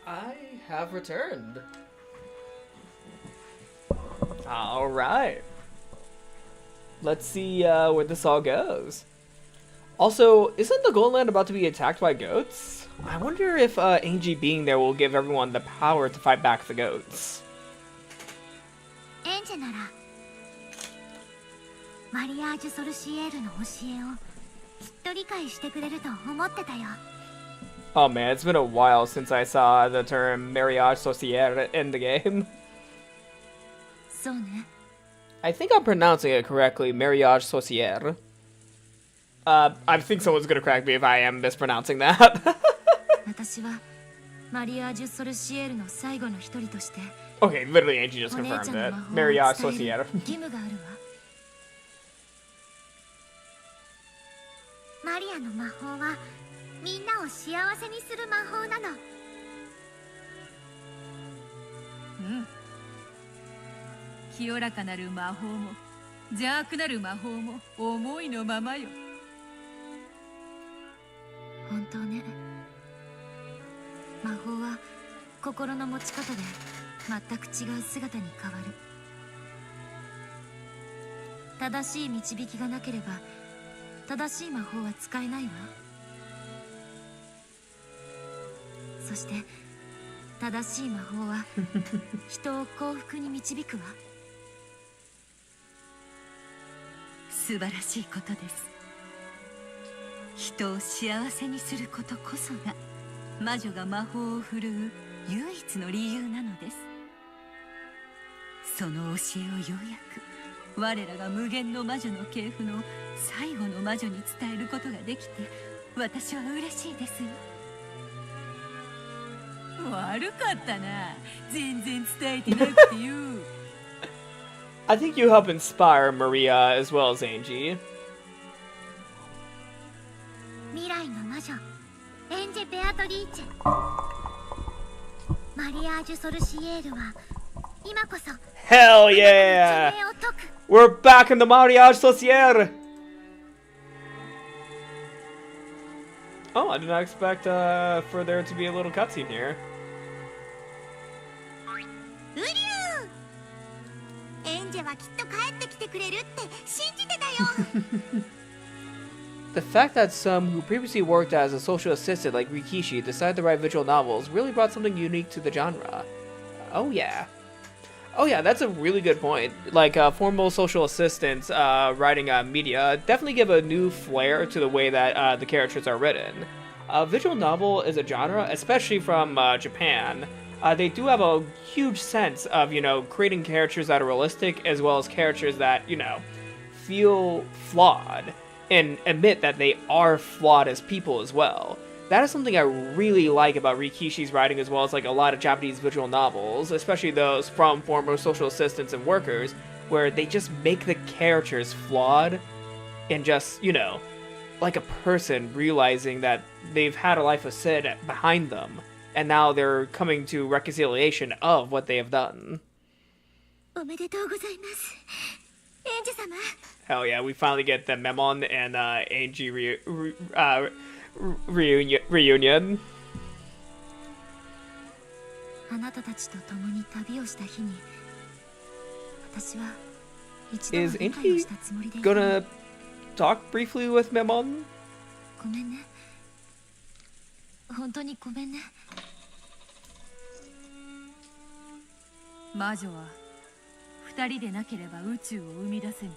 I have returned. Alright. Let's see where this all goes. Also, isn't the Golden Land about to be attacked by goats? I wonder if Ange being there will give everyone the power to fight back the goats. Ange ならマリアージュ・ソルシエールの教えをきっと理解してくれると思ってたよ。Oh man, it's been a while since I saw the term mariage sorcière in the game. そうね。 I think I'm pronouncing it correctly, mariage sorcière. I think someone's gonna crack me if I am mispronouncing that. 私はマリアージュ・ソルシエールの最後の一人として Okay, literally Angie just お姉 confirmed ちゃんの it. 魔法を Mariage 伝える sorcière. 義務があるわ。マリアの魔法はみんなを幸せにする魔法なの。うん。清らかなる魔法も邪悪なる魔法も思いのままよ。本当ね。魔法は心の持ち方で全く違う姿に変わる。正しい導きがなければ正しい魔法は使えないわ。そして正しい魔法は人を幸福に導くわ。素晴らしいことです。人を幸せにすることこそが魔女が魔法を振るう唯一の理由なのです。その教えをようやく我らが無限の魔女の系譜の最後の魔女に伝えることができて私は嬉しいですよ。悪かったな。全然伝えてなくてよ。I think you help inspire Maria as well as Angie. 未来の魔女エンジェ・ベアトリーチェ。マリアージュ・ソルシエールは今こそ Hell あ yeah! なたの一命を解く。 We're back in the mariage sorcière! Oh, I did not expect for there to be a little cutscene here. ウリュウ！エンジェはきっと帰ってきてくれるって信じてたよ。The fact that some who previously worked as a social assistant like Rikishi decided to write visual novels really brought something unique to the genre. Oh yeah. Oh yeah, that's a really good point. Like formal social assistants writing media definitely give a new flair to the way that the characters are written. Visual novel is a genre, especially from Japan. They do have a huge sense of, creating characters that are realistic as well as characters that, feel flawed and admit that they are flawed as people as well. That is something I really like about Rikishi's writing as well as like a lot of Japanese visual novels, especially those from former social assistants and workers, where they just make the characters flawed and just, like a person realizing that they've had a life of sin behind them, and now they're coming to reconciliation of what they have done. おめでとうございます。エンジ様。 Hell yeah, we finally get the Memon and Ange reunion. あなたたちと共に旅をした日に、私は一度は Is 理解を Ange したつもりでいた。 gonna talk briefly with Memon? ごめんね。本当にごめんね。魔女は二人でなければ宇宙を生み出せぬ。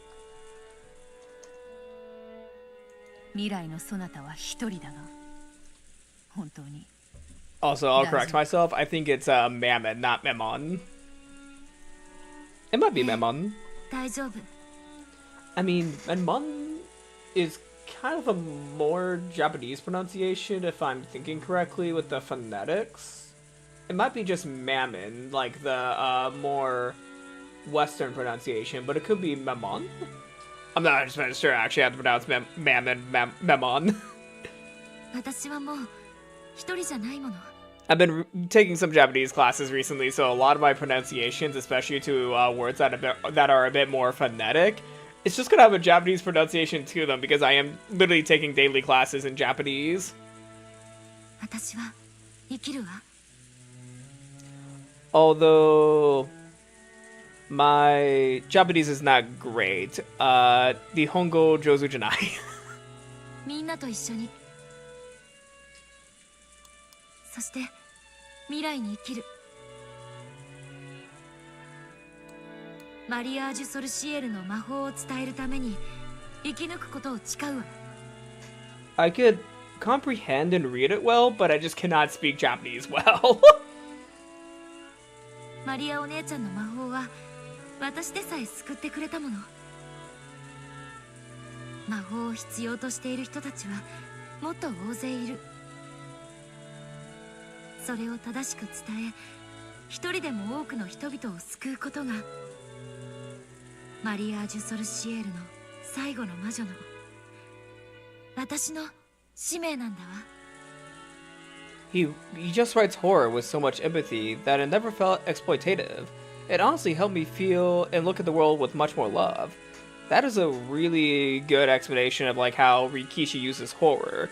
未来のそなたは一人だが、本当に。 Also, I'll correct myself. I think it's Mammon, not Memon. It might be Memon. 大丈夫。 I mean, Memon is kind of a more Japanese pronunciation, if I'm thinking correctly, with the phonetics. It might be just Mammon, like the more Western pronunciation, but it could be Memon. I'm not just sure actually how to pronounce Memon. 私はもう一人じゃないもの。 I've been taking some Japanese classes recently, so a lot of my pronunciations, especially to words that are a bit more phonetic, it's just gonna have a Japanese pronunciation to them because I am literally taking daily classes in Japanese. 私は生きるわ。 Although my Japanese is not great, 日本語上手じゃない。みんなと一緒に。そして未来に生きる。マリアージュ・ソルシエルの魔法を伝えるために生き抜くことを誓うわ。 I could comprehend and read it well, but I just cannot speak Japanese well. マリアお姉ちゃんの魔法は私でさえ救ってくれたもの。魔法を必要としている人たちはもっと大勢いる。それを正しく伝え、一人でも多くの人々を救うことがマリアージュ・ソルシエルの最後の魔女の私の使命なんだわ。 He just writes horror with so much empathy that it never felt exploitative. It honestly helped me feel and look at the world with much more love. That is a really good explanation of like how Rikishi uses horror.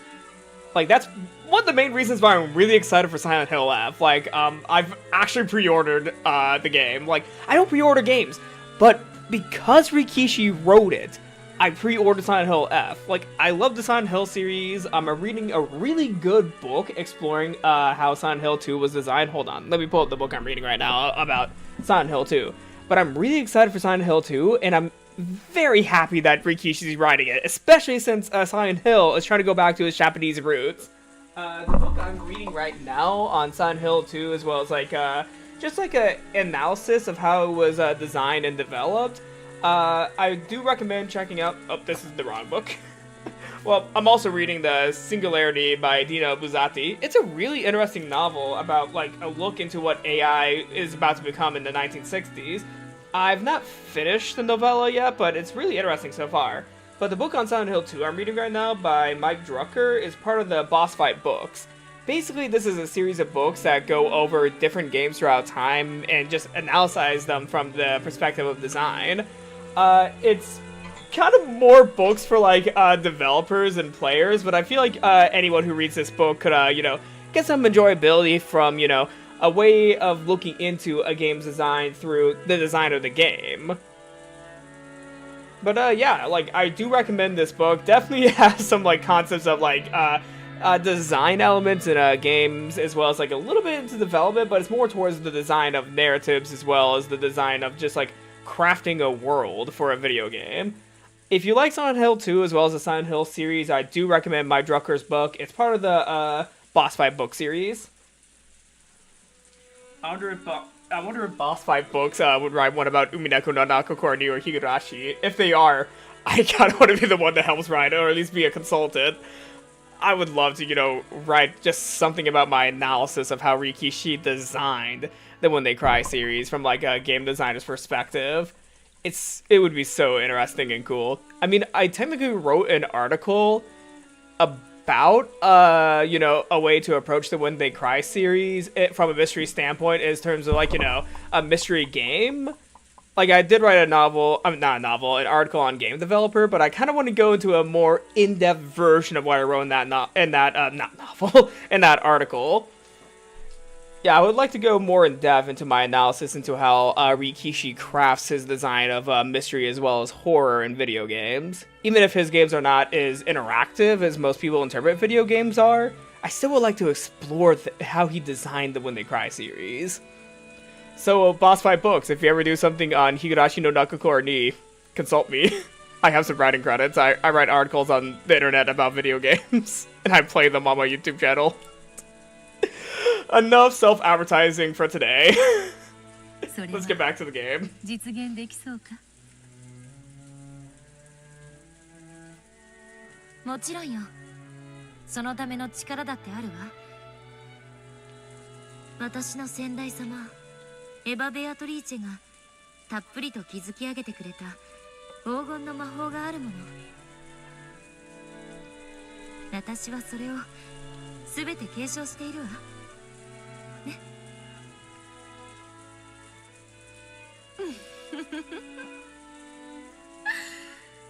Like that's one of the main reasons why I'm really excited for Silent Hill F. Like I've actually pre-ordered the game. Like I don't pre-order games, but because Rikishi wrote it, I pre-ordered Silent Hill F. Like, I love the Silent Hill series. I'm reading a really good book exploring how Silent Hill 2 was designed. Hold on, let me pull up the book I'm reading right now about Silent Hill 2. But I'm really excited for Silent Hill 2, and I'm very happy that Rikishi's writing it, especially since Silent Hill is trying to go back to its Japanese roots. The book I'm reading right now on Silent Hill 2, as well as like just like an analysis of how it was designed and developed. I do recommend checking out... Oh, this is the wrong book. Well, I'm also reading The Singularity by Dino Buzzati. It's a really interesting novel about, like, a look into what AI is about to become in the 1960s. I've not finished the novella yet, but it's really interesting so far. But the book on Silent Hill 2 I'm reading right now by Mike Drucker is part of the Boss Fight books. Basically, this is a series of books that go over different games throughout time and just analyze them from the perspective of design. It's kind of more books for, like, developers and players, but I feel like, anyone who reads this book could, get some enjoyability from, a way of looking into a game's design through the design of the game. But, yeah, like, I do recommend this book. Definitely has some, like, concepts of, like, design elements in games, as well as like a little bit into development, but it's more towards the design of narratives as well as the design of just like crafting a world for a video game. If you like Silent Hill 2 as well as the Silent Hill series, I do recommend my Drucker's book. It's part of the Boss Fight book series. I wonder if Boss Fight books would write one about Umineko no naku頃に or Higurashi. If they are, I kind of want to be the one that helps write it, or at least be a consultant. I would love to, you know, write just something about my analysis of how Rikishi designed the When They Cry series from like a game designer's perspective. It would be so interesting and cool. I mean, I technically wrote an article about you know, a way to approach the When They Cry series from a mystery standpoint in terms of like, you know, a mystery game. Like, I did write an article on Game Developer, but I kind of want to go into a more in-depth version of what I wrote in that in that article. Yeah, I would like to go more in-depth into my analysis into how Rikishi crafts his design of mystery as well as horror in video games. Even if his games are not as interactive as most people interpret video games are, I still would like to explore how he designed the When They Cry series. So, Boss Fight books, if you ever do something on Higurashi no naku頃に, consult me. I have some writing credits. I write articles on the internet about video games, and I play them on my YouTube channel. Enough self-advertising for today. Let's get back to the game. 実現できそうか？もちろんよ。そのための力だってあるわ。私の先代様エヴァ・ベアトリーチェがたっぷりと築き上げてくれた黄金の魔法があるもの。私はそれを全て継承しているわ。ね。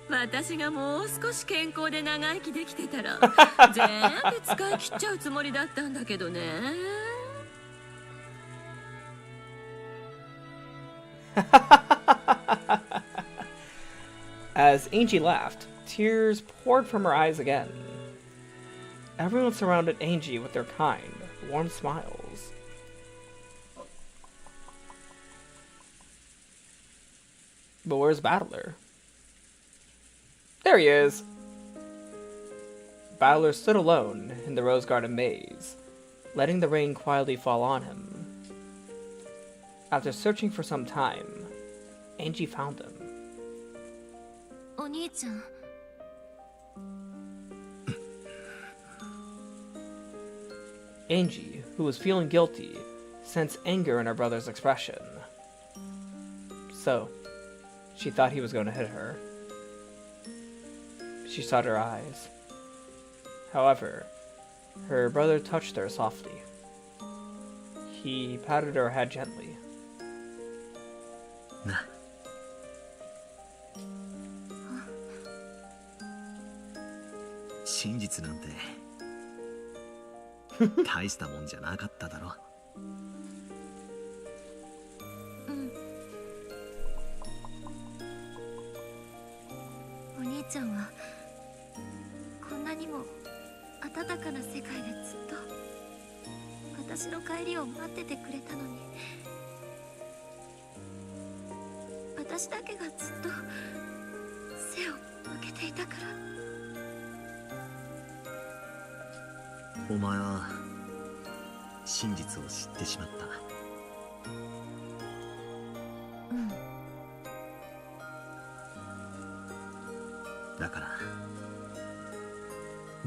私がもう少し健康で長生きできてたら全部使い切っちゃうつもりだったんだけどね。As Ange laughed, tears poured from her eyes again. Everyone surrounded Ange with their kind, warm smiles. But where's Battler? There he is! Battler stood alone in the Rose Garden maze, letting the rain quietly fall on him. After searching for some time, Ange found him. お兄ちゃん。Ange, who was feeling guilty, sensed anger in her brother's expression. So, she thought he was going to hit her. She shut her eyes. However, her brother touched her softly. He patted her head gently. な。真実なんて大したもんじゃなかっただろ。お兄ちゃんはこんなにも温かな世界でずっと私の帰りを待っててくれたのに、私だけがずっと背を向けていたから。お前は真実を知ってしまった。だから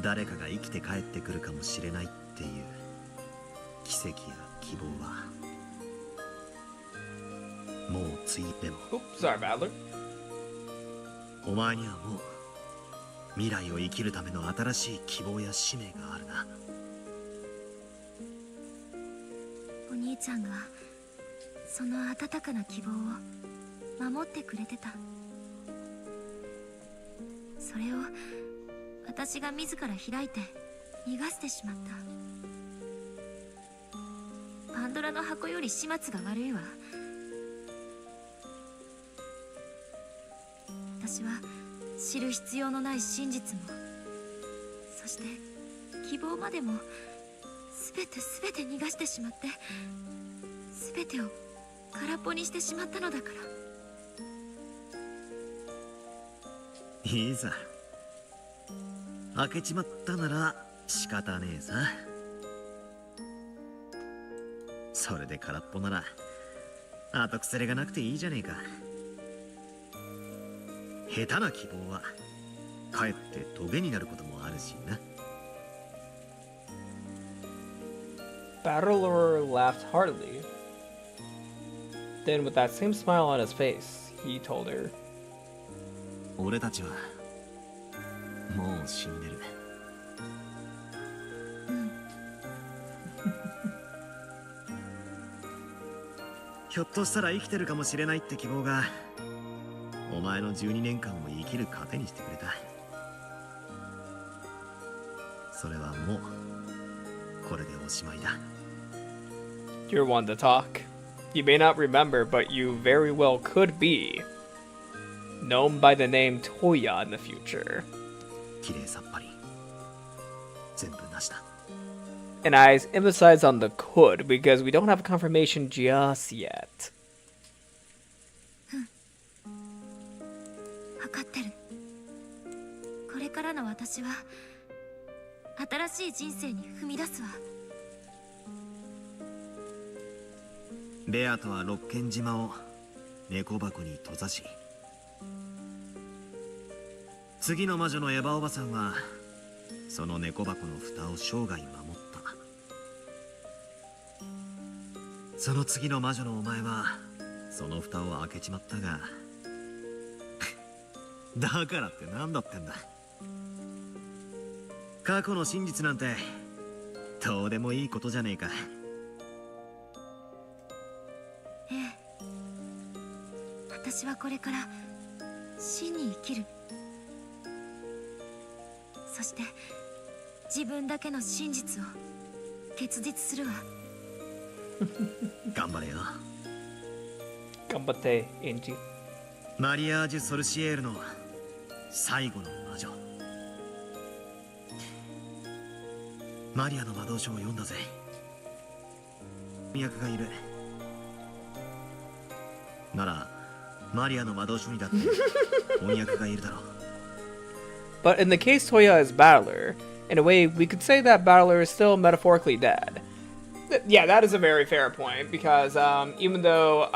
誰かが生きて帰ってくるかもしれないっていう奇跡や希望はもうついても。Sorry, Battler. お前にはもう未来を生きるための新しい希望や使命があるな。お兄ちゃんがその温かな希望を守ってくれてた。それを私が自ら開いて逃がしてしまった。パンドラの箱より始末が悪いわ。私は知る必要のない真実も、そして希望までも全て逃がしてしまって、全てを空っぽにしてしまったのだから。いいさ、開けちまったなら仕方ねえさ。それで空っぽなら後腐れがなくていいじゃねえか。下手な希望はかえってトゲになることもあるしな。Battler laughed heartily. Then, with that same smile on his face, he told her, 俺たちはもう死んでる。ひょっとしたら生きてるかもしれないって希望がお前の12年間を生きる糧にしてくれた。それはもうこれでおしまいだ。 You're one to talk. You may not remember, but you very well could be known by the name Toya in the future. きれいさっぱり全部なしだ。 And I emphasize on the could because we don't have confirmation just yet. 分かってる。これからの私は新しい人生に踏み出すわ。ベアとは六軒島を猫箱に閉ざし、次の魔女のエヴァおばさんはその猫箱の蓋を生涯守った。その次の魔女のお前はその蓋を開けちまったがだからって何だってんだ。過去の真実なんてどうでもいいことじゃねえか。ええ、私はこれから真に生きる。そして自分だけの真実を結実するわ。頑張れよ。 Gambate, Angie. マリアージュ・ソルシエールの最後の魔女。マリアの魔導書を読んだぜ。翻訳がいるならマリアの魔導書にだって翻訳がいるだろう。 But in the case Toya is Battler, in a way, we could say that Battler is still metaphorically dead. Yeah, that is a very fair point, because even though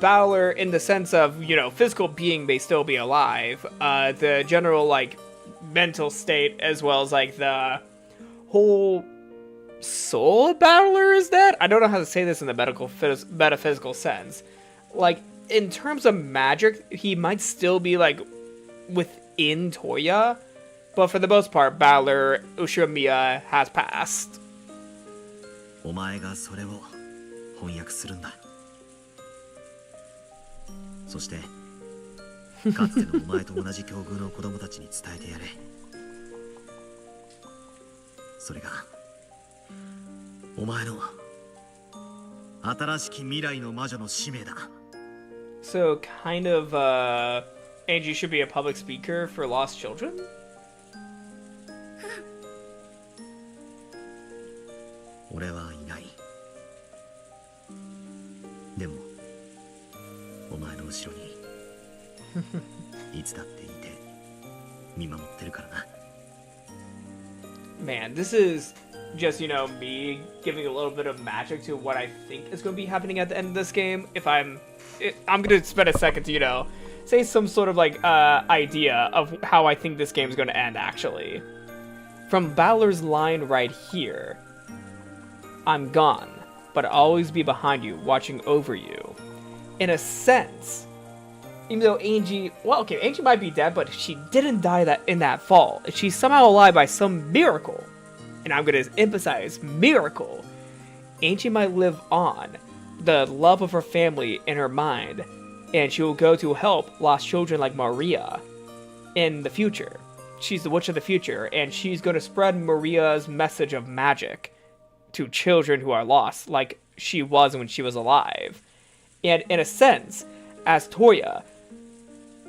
Battler, in the sense of, you know, physical being may still be alive, the general, like, mental state, as well as, like, the whole soul of Battler is dead? I don't know how to say this in the metaphysical sense. Like, in terms of magic, he might still be, like, within Toya, but for the most part, Battler, Ushiramiya has passed. お前がそれを翻訳するんだ。そしてかつてのお前と同じ境遇の子供たちに伝えてやれ。それがお前の新しき未来の魔女の使命だ。 So, kind of, Angie should be a public speaker for lost children? 俺はいない。でもお前の後ろにいつだっていて見守ってるからな。 Man, this is just, you know, me giving a little bit of magic to what I think is going to be happening at the end of this game. I'm going to spend a second to, you know, say some sort of, like, idea of how I think this game is going to end, actually. From Battler's line right here, I'm gone, but I'll always be behind you, watching over you. In a sense, even though Angie, well, okay, Angie might be dead, but she didn't die in that fall. She's somehow alive by some miracle. And I'm going to emphasize miracle. Angie might live on, the love of her family in her mind, and she will go to help lost children like Maria in the future. She's the witch of the future, and she's going to spread Maria's message of magic to children who are lost, like she was when she was alive. And in a sense, as Toya,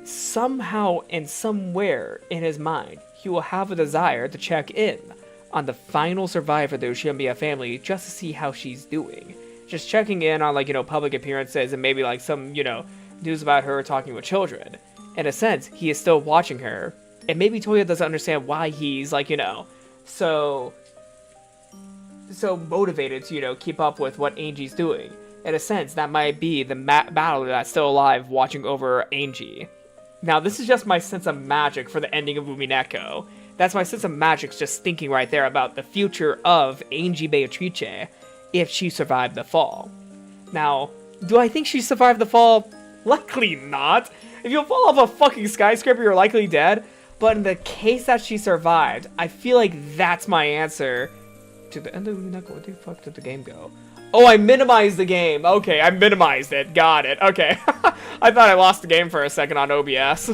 somehow and somewhere in his mind, he will have a desire to check in on the final survivor of the Ushimiya family just to see how she's doing. Just checking in on, like, public appearances and maybe, like, some, news about her talking with children. In a sense, he is still watching her. And maybe Toya doesn't understand why he's, like, so motivated to, keep up with what Ange's doing. In a sense, that might be the battle that's still alive watching over Ange. Now, this is just my sense of magic for the ending of Umineko. That's my sense of magic just thinking right there about the future of Ange Beatrice if she survived the fall. Now, do I think she survived the fall? Likely not. If you fall off a fucking skyscraper, you're likely dead. But in the case that she survived, I feel like that's my answer to the end of Umineko. Where the fuck did the game go? Oh, I minimized the game. Okay, I minimized it. Got it. Okay. I thought I lost the game for a second on OBS.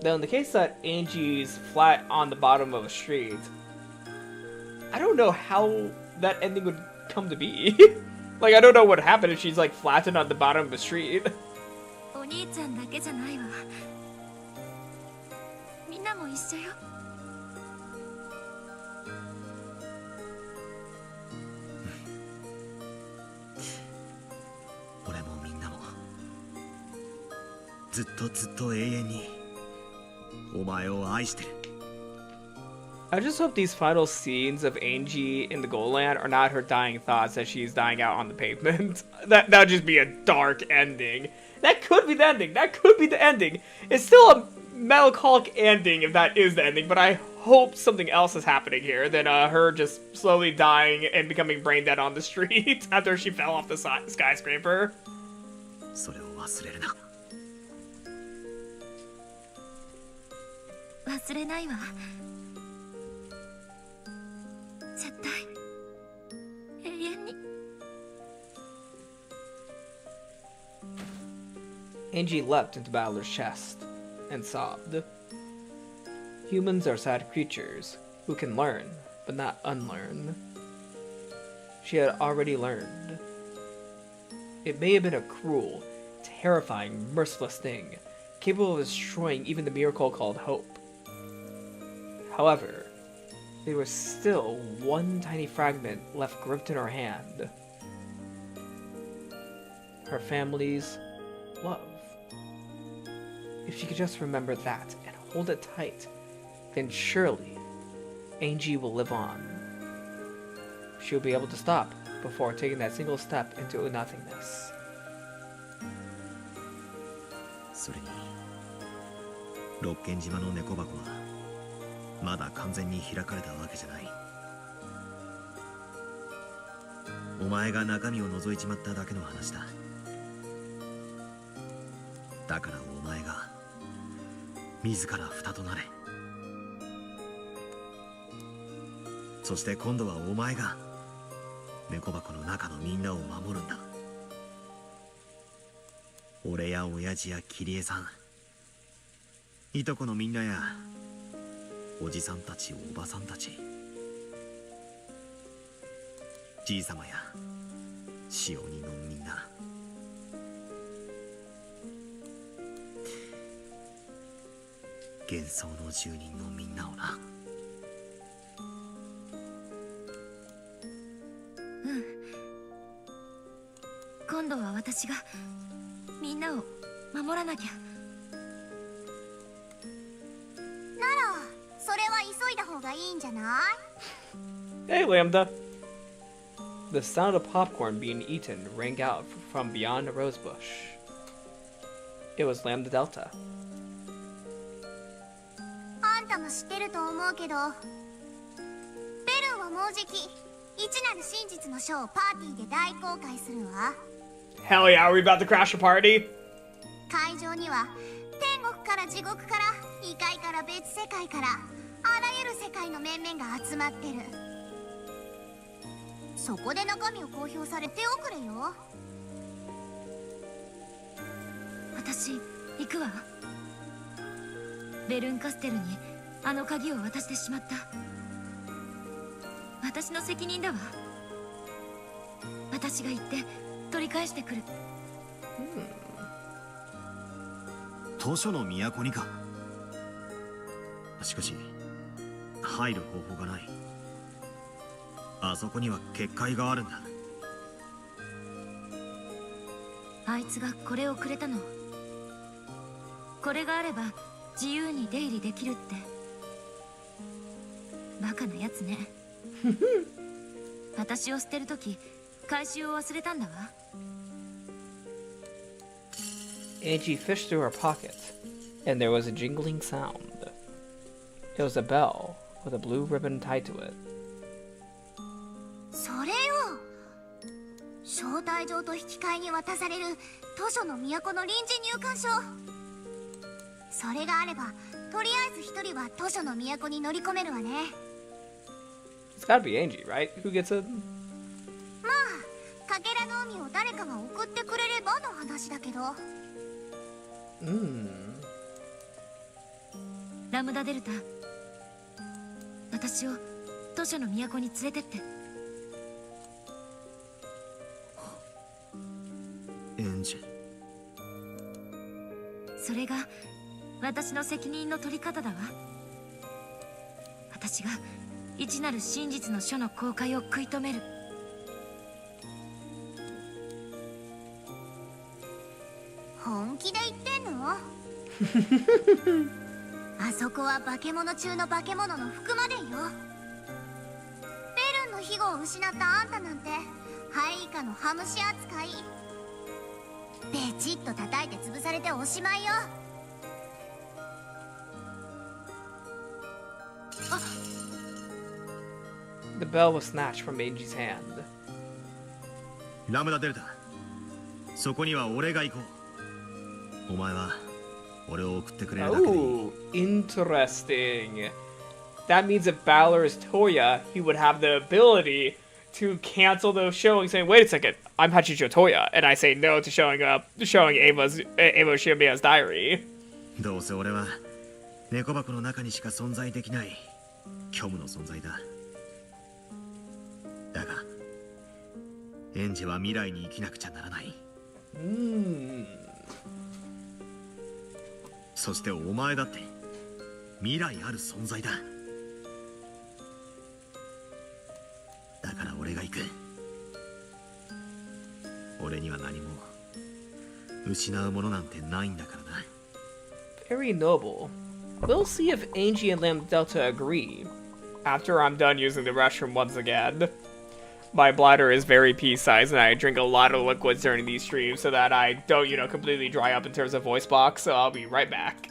Now, in the case that Ange's flat on the bottom of a street, I don't know how that ending would come to be. Like, I don't know what happened if she's, like, flattened on the bottom of the street. I just hope these final scenes of Ange in the Gold Land are not her dying thoughts as she's dying out on the pavement. That would just be a dark ending. That could be the ending. That could be the ending. It's still a melancholic ending if that is the ending, but I hope something else is happening here than her just slowly dying and becoming brain dead on the street after she fell off the skyscraper. それを忘れるな。忘れないわ。絶対永遠に。Ange leapt into Balor's chest and sobbed. Humans are sad creatures who can learn, but not unlearn. She had already learned. It may have been a cruel, terrifying, merciless thing, capable of destroying even the miracle called hope. However, there was still one tiny fragment left gripped in her hand. Her family's love. If she could just remember that and hold it tight, then surely Ange will live on. She'll be able to stop before taking that single step into nothingness. それに六軒島の猫箱はまだ完全に開かれたわけじゃない。お前が中身を覗いちまっただけの話だ。だからお前が自ら蓋となれ。そして今度はお前が猫箱の中のみんなを守るんだ。俺や親父や桐江さん、いとこのみんなやおじさんたちおばさんたち、じいさまやしおにのみんな、幻想の住人のみんなをな。今度は私がみんなを守らなきゃ。ならそれは急いだ方がいいんじゃない？ Hey, Lambda! The sound of popcorn being eaten rang out from beyond a rosebush. It was Lambda Delta. あんたも知ってると思うけど、ベルンはもうじき一なる真実のショーをパーティーで大公開するわ。Hell yeah, are we about to crash a party? 会場には天国から地獄から異界から別世界からあらゆる世界の面々が集まってる。そこで中身を公表されておくれよ。私行くわ。ベルンカステルにあの鍵を渡してしまった。私の責任だわ。私が行って取り返してくる。図書の都にか。しかし入る方法がない。あそこには結界があるんだ。あいつがこれをくれたの。これがあれば自由に出入りできるって。バカなやつね。私を捨てるとき回収を忘れたんだわ。 Angie fished through her pocket, and there was a jingling sound. It was a bell with a blue ribbon tied to it. それよ、招待状と引き換えに渡される図書の都の臨時入館証。それがあればとりあえず一人は図書の都に乗り込めるわね。 It's gotta be Angie, right? Who gets it? まあかけらの海を誰かが送ってくれればの話だけど。ラムダデルタ、私を図書の都に連れてって。エンジェ。それが私の責任の取り方だわ。私が一なる真実の書の公開を食い止める。本気で言ってんの？あそこは化け物中の化け物の服までよ。ベルンの庇護を失ったあんたなんてハエ以下のハムシ扱い。ベチッと叩いて潰されておしまいよ。あ、 The bell was snatched from Angie's hand. ラムダデルタ、そこには俺が行こう。お前は俺を送ってくれるだけでいい。 Oh, interesting. That means if Balor is Toya, he would have the ability to cancel those showings, saying, "Wait a second, I'm Hachicho Toya," and I say no to showing Ava Shimiya's diary. どうせ俺は猫箱の中にしか存在できない虚無の存在だ。だがエンジェは未来に生きなくちゃならない。そしてお前だって未来ある存在だ。だから俺が行く。俺には何も失うものなんてないんだからな。 Very noble. We'll see if Angie and Lamb Delta agree. After I'm done using the restroom once again. My bladder is very pea-sized, and I drink a lot of liquids during these streams so that I don't, completely dry up in terms of voice box, so I'll be right back.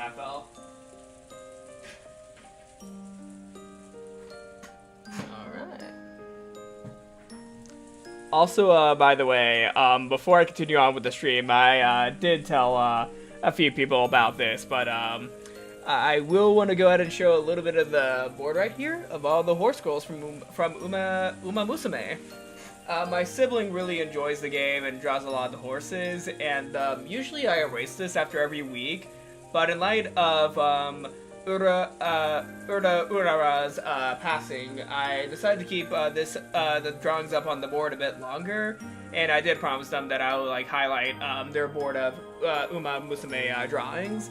that fell. Alright. Also, by the way, before I continue on with the stream, I did tell a few people about this, but I will want to go ahead and show a little bit of the board right here of all the horse girls from Uma Musume. My sibling really enjoys the game and draws a lot of the horses, and usually I erase this after every week, but in light of Urara's passing, I decided to keep the drawings up on the board a bit longer, and I did promise them that I will highlight their board of Uma Musume drawings.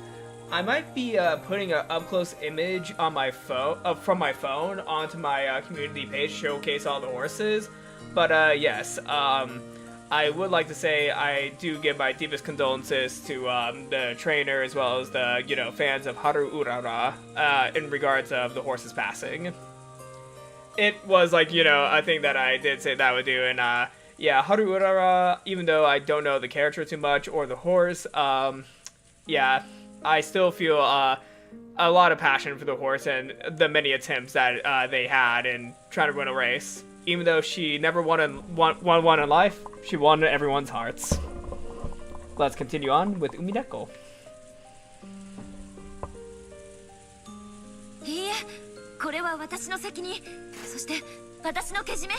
I might be putting an up-close image on my phone from my phone onto my community page to showcase all the horses. But yes, I would like to say I do give my deepest condolences to the trainer as well as the fans of Haru Urara in regards of the horse's passing. It was a thing that I did say that I would do, and yeah, Haru Urara, even though I don't know the character too much or the horse, yeah, I still feel a lot of passion for the horse and the many attempts that they had in trying to win a race. Even though she never won in life, she won everyone's hearts. Let's continue on with Umineko. いいえ、これは私の責任。そして私のけじめ。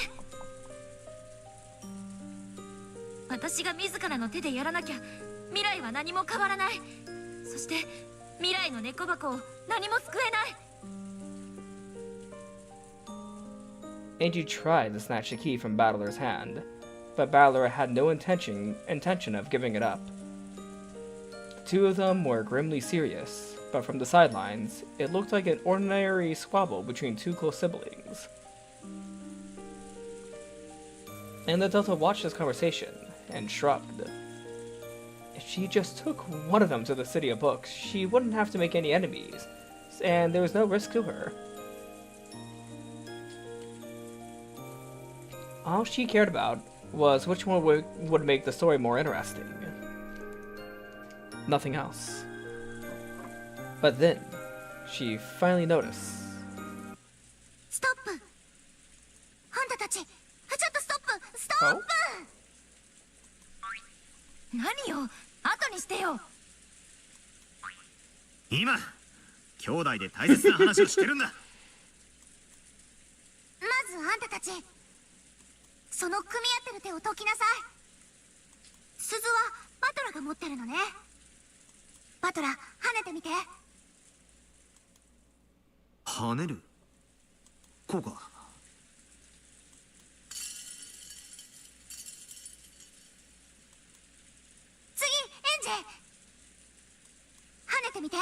私が自らの手でやらなきゃ未来は何も変わらない。そして未来の猫箱を何も救えない。 Ange tried to snatch the key from Battler's hand, but Battler had no intention of giving it up. The two of them were grimly serious, but from the sidelines, it looked like an ordinary squabble between two close siblings. And the Delta watched this conversation and shrugged. If she just took one of them to the City of Books, she wouldn't have to make any enemies, and there was no risk to her. All she cared about was which one would make the story more interesting. Nothing else. But then, she finally noticed. Stop! あんたたち、ちょっとストップ！ストップ！何よ、後にしてよ。今、兄弟で大切な話をしてるんだ。まずあんたたち。 その組み合ってる手を解きなさい。鈴はバトラが持ってるのね。バトラ、跳ねてみて。跳ねる？こうか。次、エンジェ。跳ねてみて。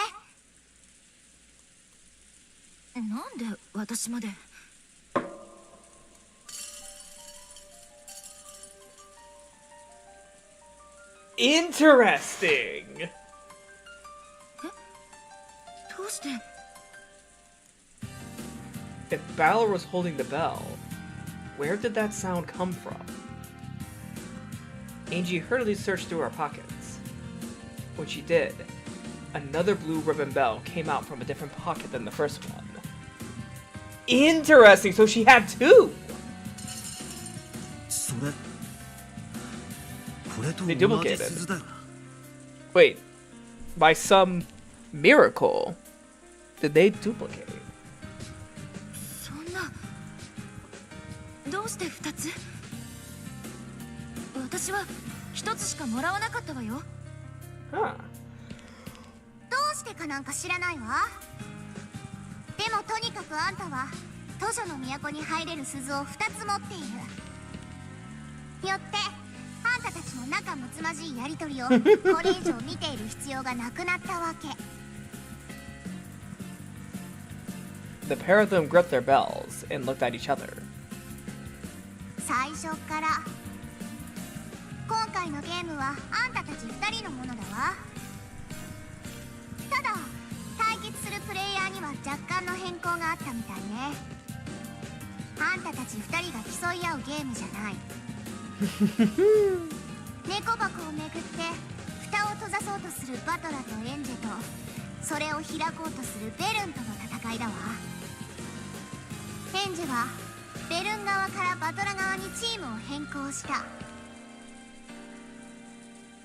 なんで私まで。 Interesting! どうして If Balor was holding the bell, where did that sound come from? Angie hurriedly searched through her pockets. When she did, another blue ribbon bell came out from a different pocket than the first one. Interesting! So she had two! They duplicated. Wait, by some miracle, did they duplicate? そんな、どうして2つ？私は1つしかもらわなかったわよ。Huh. どうしてかなんか知らないわ。でもとにかくあんたは図書の都に入れる鈴を2つ持っている。よって。 あんたたちの仲睦まじいやりとりをこれ以上見ている必要がなくなったわけ。The pair of them gripped their bells and looked at each other. 最初から今回のゲームはあんたたち2人のものだわ。ただ対決するプレイヤーには若干の変更があったみたいね。あんたたち2人が競い合うゲームじゃない。 猫箱をめぐって蓋を閉ざそうとするバトラとエンジェとそれを開こうとするベルンとの戦いだわ。エンジェはベルン側からバトラ側にチームを変更した。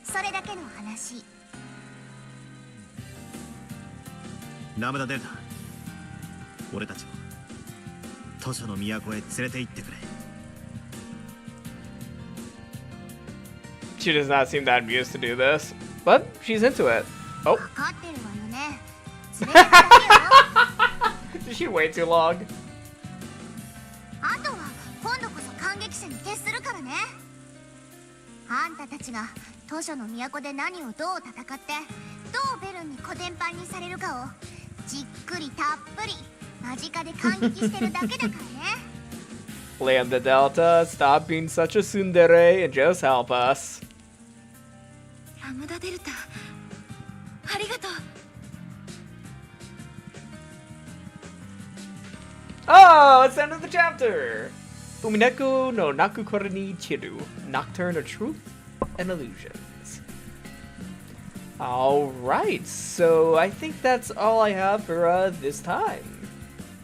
それだけの話。ラムダデルタ、俺たちを図書の都へ連れて行ってくれ。 She does not seem that amused to do this, but she's into it. Oh, 分かってるわよね。連れてくだけよ。 did she wait too long? あとは今度こそ感激者に徹するからね。あんたたちが図書の都で何をどう戦ってどうベルンにコテンパンにされるかをじっくりたっぷり間近で感激してるだけだからね。Lambda Delta, stop being such a tsundere and just help us. ラムダデルタ、ありがとう。 Oh, it's the end of the chapter! Umineko no naku koroni chiru, Nocturne of Truth and Illusions. Alright, so I think that's all I have for this time.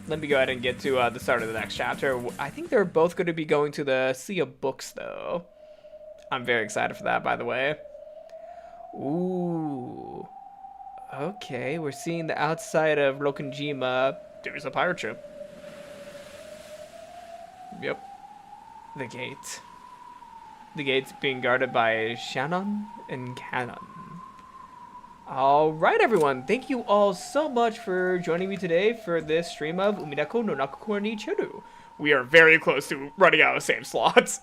Let me go ahead and get to the start of the next chapter. I think they're both going to be going to the Sea of Books, though. I'm very excited for that, by the way. Ooh. Okay, we're seeing the outside of Rokunjima. There's a pirate ship. Yep. The gate. The gate's being guarded by Shannon and Cannon. Alright everyone, thank you all so much for joining me today for this stream of Umineko no naku頃に Chiru. We are very close to running out of save slots.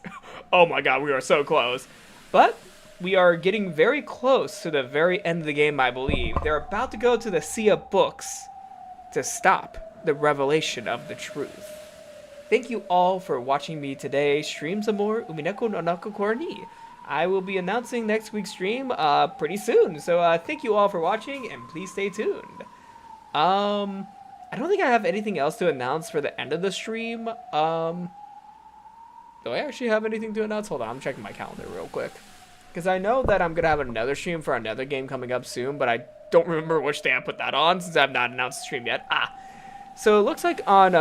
Oh my god, we are so close. But we are getting very close to the very end of the game, I believe. They're about to go to the Sea of Books to stop the revelation of the truth. Thank you all for watching me today stream some more Umineko no naku頃に. I will be announcing next week's stream pretty soon. So thank you all for watching and please stay tuned. I don't think I have anything else to announce for the end of the stream. Do I actually have anything to announce? Hold on, I'm checking my calendar real quick. Because I know that I'm going to have another stream for another game coming up soon, but I don't remember which day I put that on since I have not announced the stream yet. So it looks like on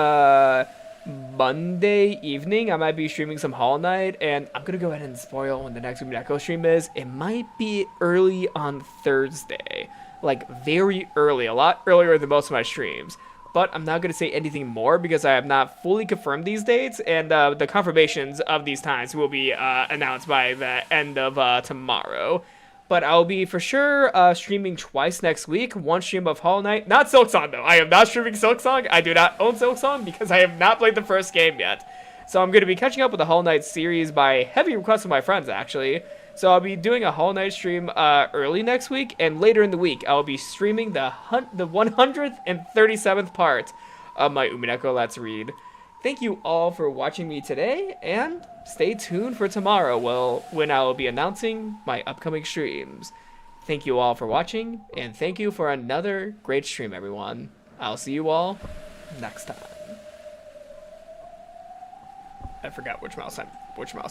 Monday evening I might be streaming some Hollow Knight, and I'm gonna go ahead and spoil when the next Umineko stream is. It might be early on Thursday, like very early, a lot earlier than most of my streams, but I'm not gonna say anything more because I have not fully confirmed these dates, and the confirmations of these times will be announced by the end of tomorrow. But I'll be for sure streaming twice next week. One stream of Hollow Knight. Not Silksong, though. I am not streaming Silksong. I do not own Silksong because I have not played the first game yet. So I'm going to be catching up with the Hollow Knight series by heavy request of my friends, actually. So I'll be doing a Hollow Knight stream early next week. And later in the week, I'll be streaming the 137th part of my Umineko Let's Read. Thank you all for watching me today, and stay tuned for tomorrow when I will be announcing my upcoming streams. Thank you all for watching, and thank you for another great stream, everyone. I'll see you all next time. I forgot which mouse. There we go.